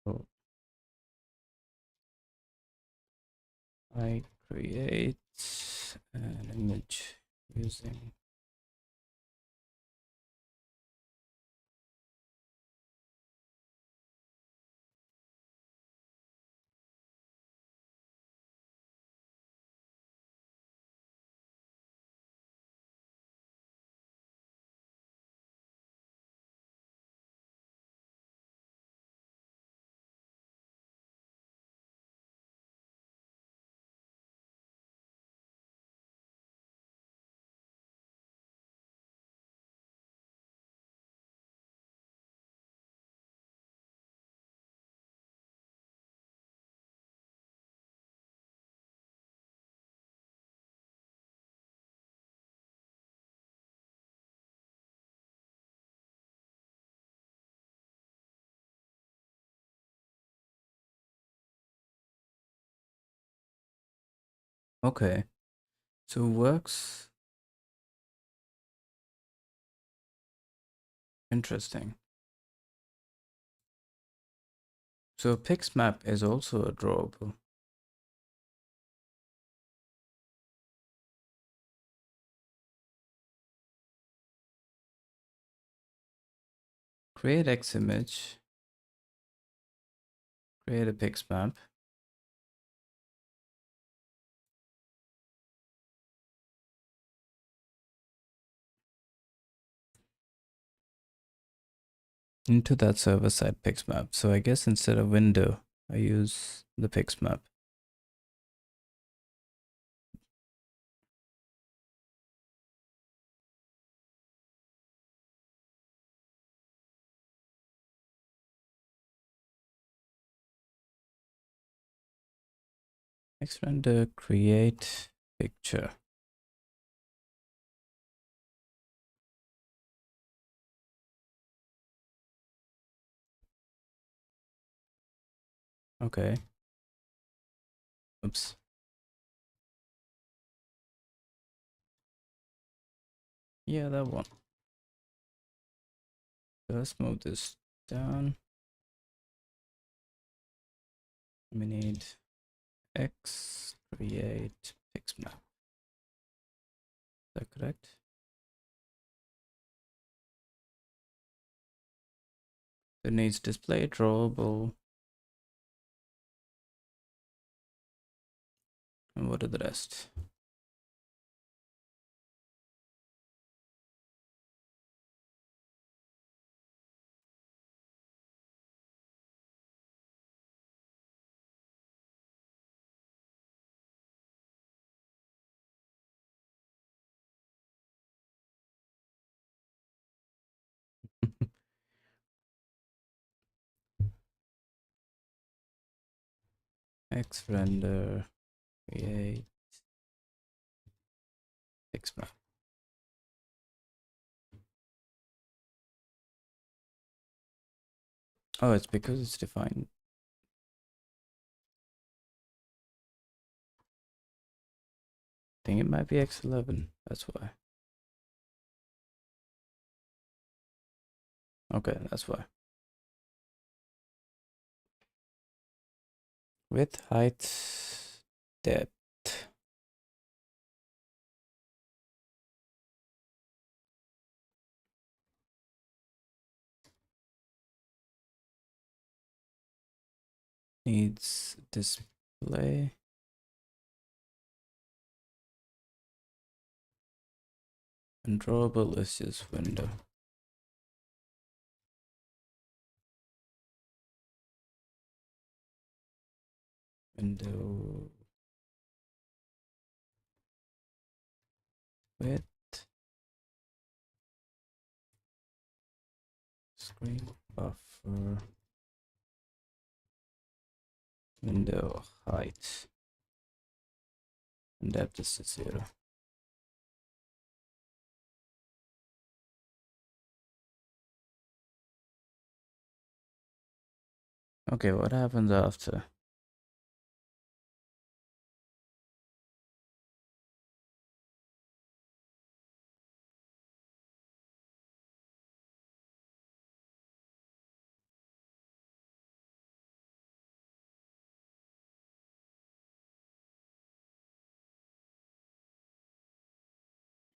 So I create an image using Okay, so works. Interesting. So PixMap is also a drawable. Create X image, create a PixMap. Into that server-side PixMap. So I guess instead of window, I use the PixMap. Next render, create picture. Okay. Oops. Yeah, that one. Let's move this down. We need X, create PixMap. Is that correct? It needs display drawable. And what are the rest? X render, create PixMap. Oh, it's because it's defined. I think it might be X11. That's why. Okay, that's why. Width, height, depth. Needs display. And drawable is just window. Window width. Screen buffer. Window height. And depth is 0. Okay, what happens after?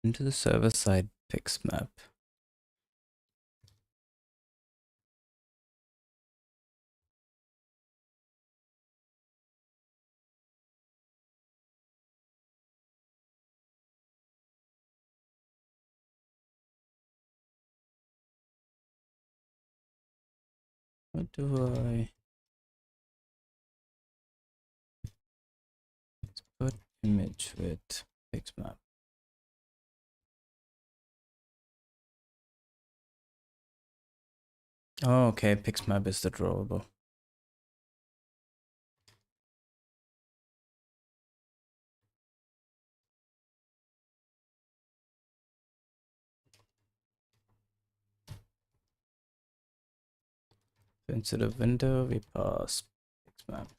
Into the server side PixMap. What do I put image with PixMap? Oh, okay, PixMap is the drawable. So instead of window, we pass PixMap.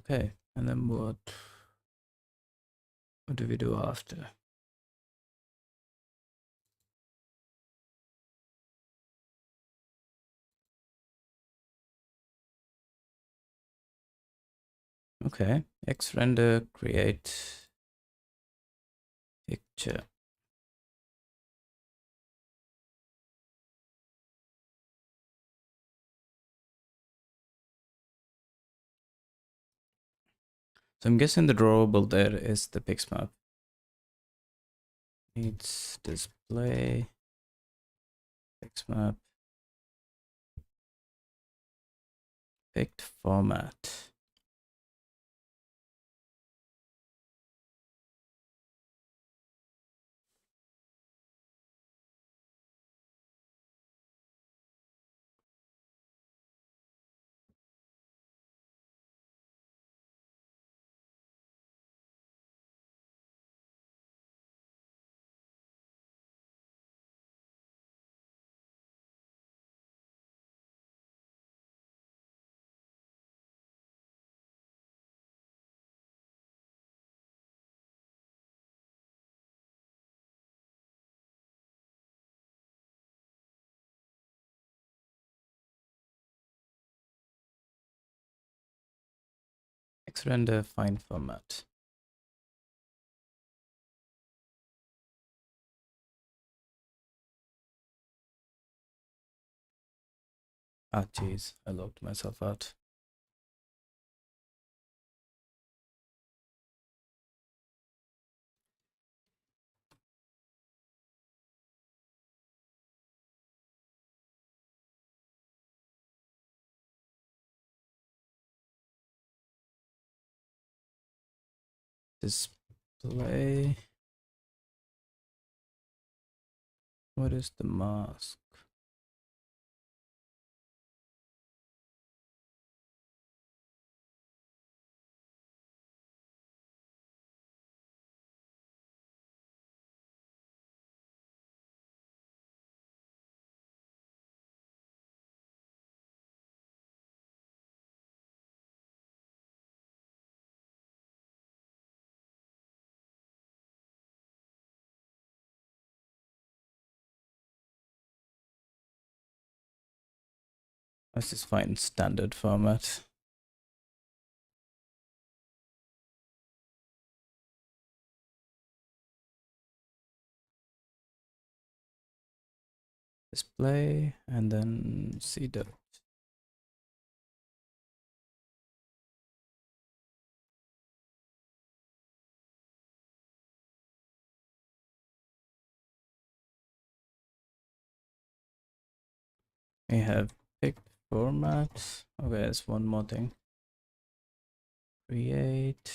Okay, and then what do we do after? Okay, xrender create picture. So I'm guessing the drawable there is the pixmap. Needs display pixmap picked format. Xrender find format. Ah, geez, I logged myself out. Display. What is the mask? Let's just find standard format. Display and then C dot. We have picked format. Okay, there's one more thing. Create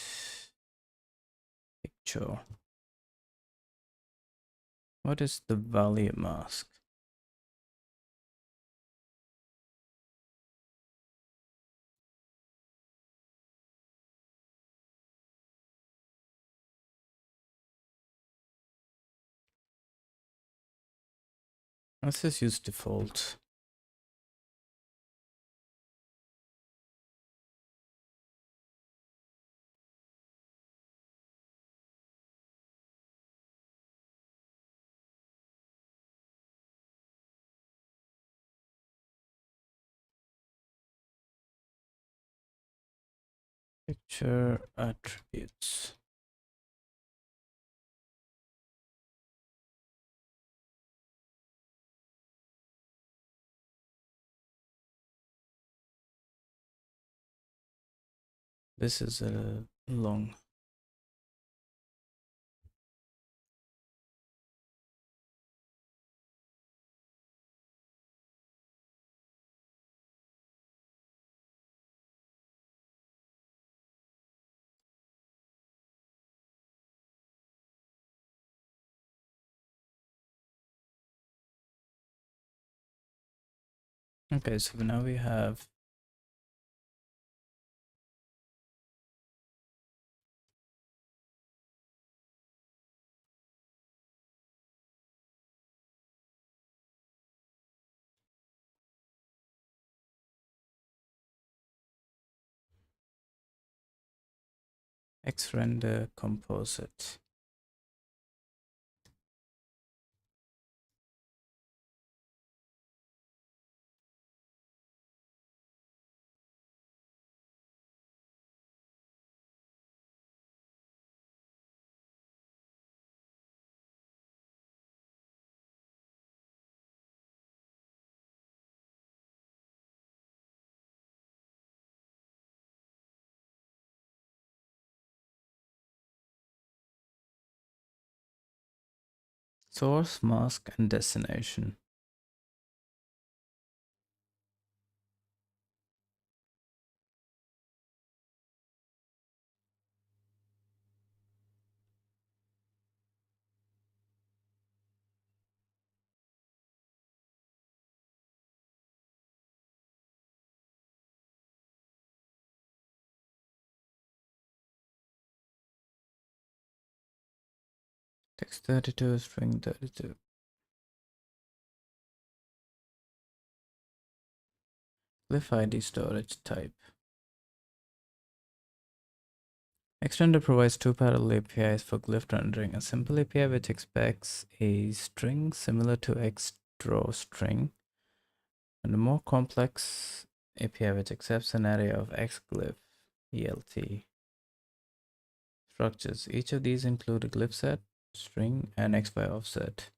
picture. What is the value mask? Let's just use default. Picture attributes. This is a long. Okay, so now we have xrender composite. Source, mask, and destination. Text 32, string 32. Glyph ID storage type. Extender provides two parallel APIs for glyph rendering. A simple API which expects a string similar to xdraw string, and a more complex API which accepts an array of xglyph ELT structures. Each of these include a glyph set, string, and xy offset,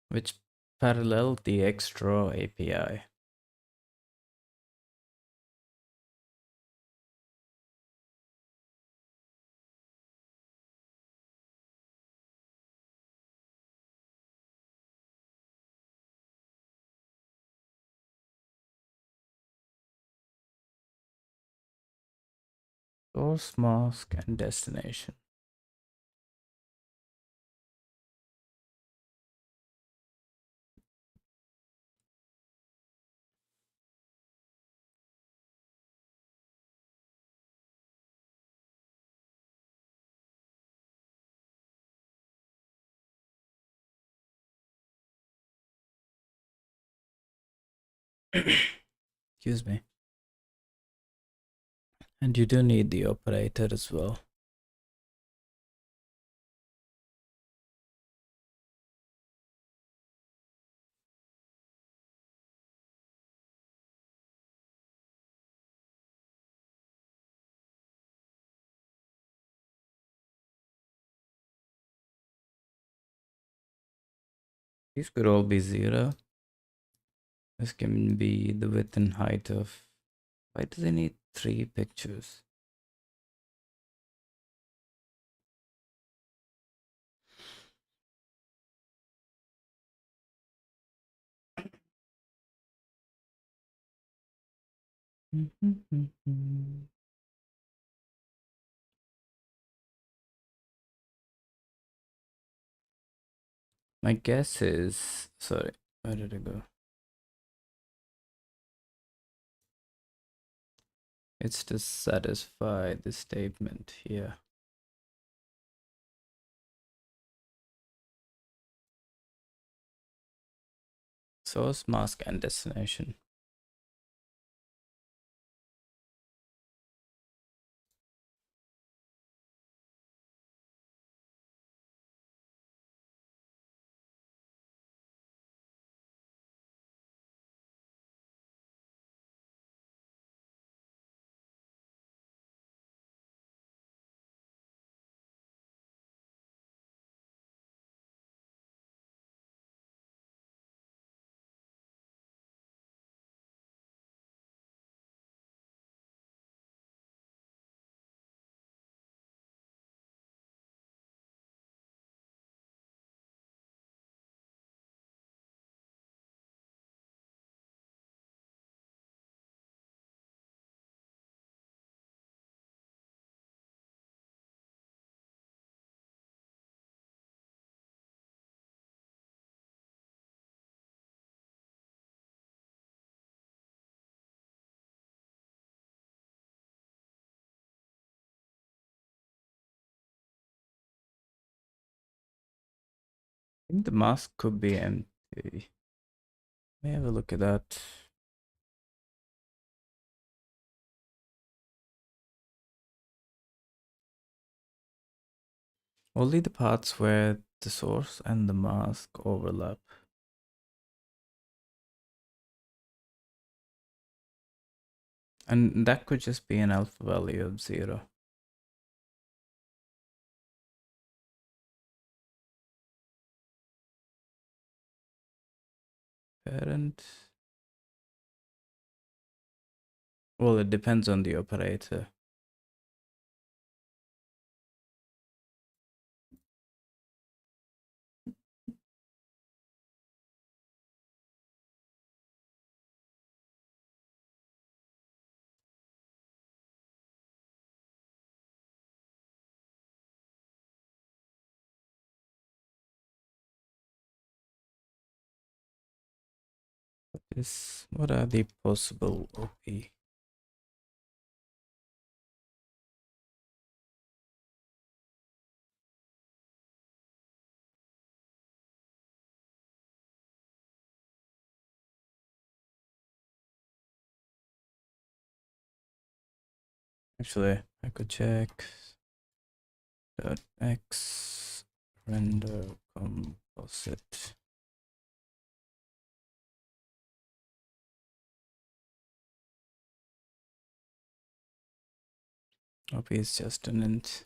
which parallel the xdraw API. Source, mask, and destination. Excuse me. And you do need the operator as well. These could all be 0. This can be the width and height of... Why do they need 3 pictures? My guess is... Sorry, where did it go? It's to satisfy the statement here. Source, mask, and destination. I think the mask could be empty. Let me have a look at that. Only the parts where the source and the mask overlap. And that could just be an alpha value of 0. Parent. Well, it depends on the operator. What are the possible OP? Actually, I could check .x render composite. OP is just an int.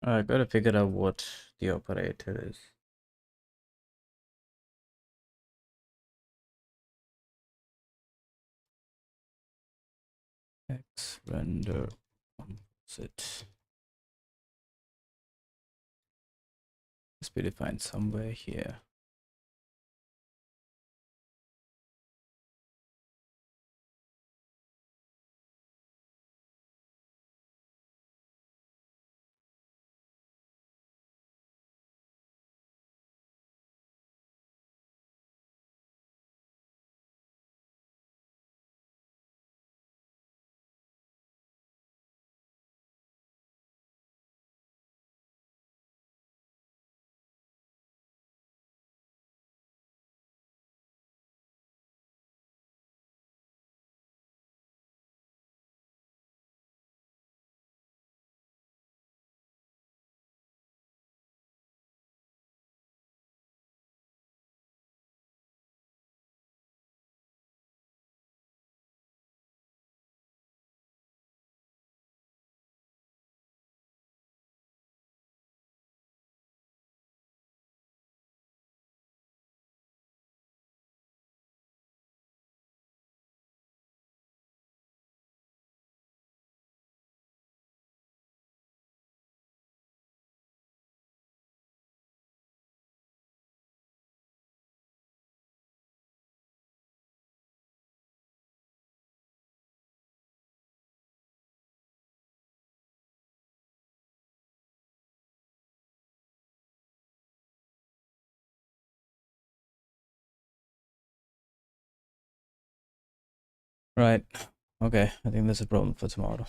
I gotta figure out what the operator is. X render composite. Must be defined somewhere here. Right. Okay, I think that's a problem for tomorrow.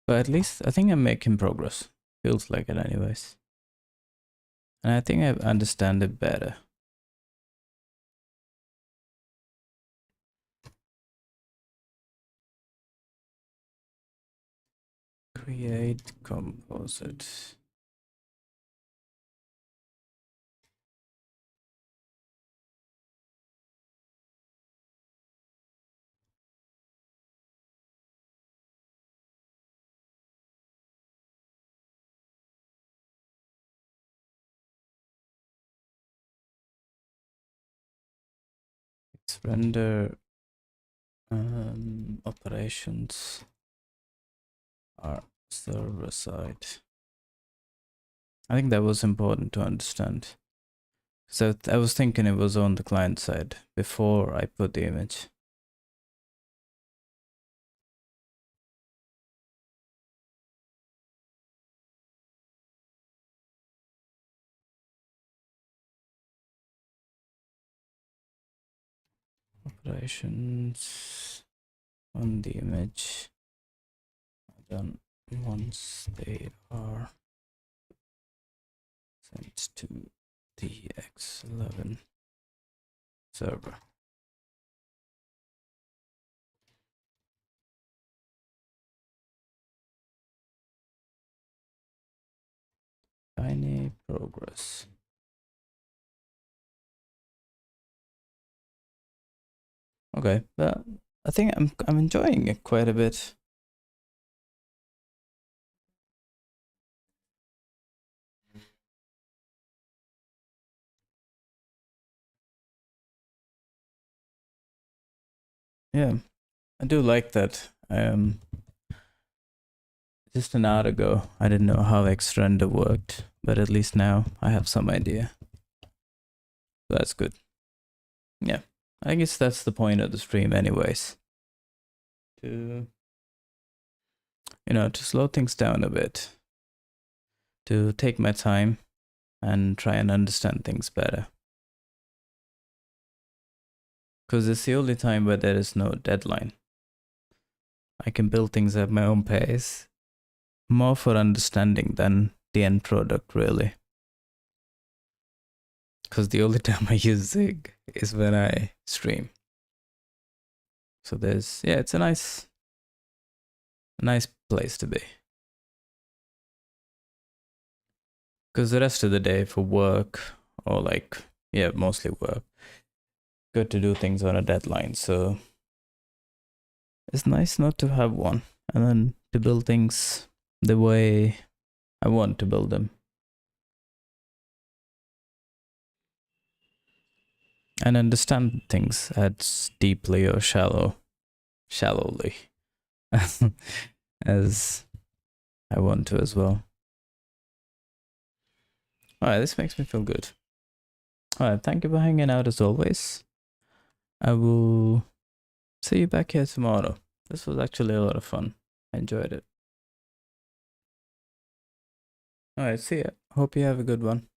But at least I think I'm making progress. Feels like it anyways. And I think I understand it better. Create composite. Let's render operations are server side. I think that was important to understand. So I was thinking it was on the client side before I put the image. Operations on the image done once they are sent to the X11 server. Tiny progress. Okay, but I think I'm enjoying it quite a bit. Yeah, I do like that. Just an hour ago, I didn't know how X-Render worked, but at least now I have some idea. That's good. Yeah, I guess that's the point of the stream anyways. To, to slow things down a bit. To take my time and try and understand things better. Because it's the only time where there is no deadline. I can build things at my own pace. More for understanding than the end product, really. Because the only time I use Zig is when I stream. So it's a nice place to be. Because the rest of the day for work, or mostly work, good to do things on a deadline. So it's nice not to have one, and then to build things the way I want to build them. And understand things as deeply or shallowly as I want to as well. Alright, this makes me feel good. Alright, thank you for hanging out as always. I will see you back here tomorrow. This was actually a lot of fun. I enjoyed it. Alright, see ya. Hope you have a good one.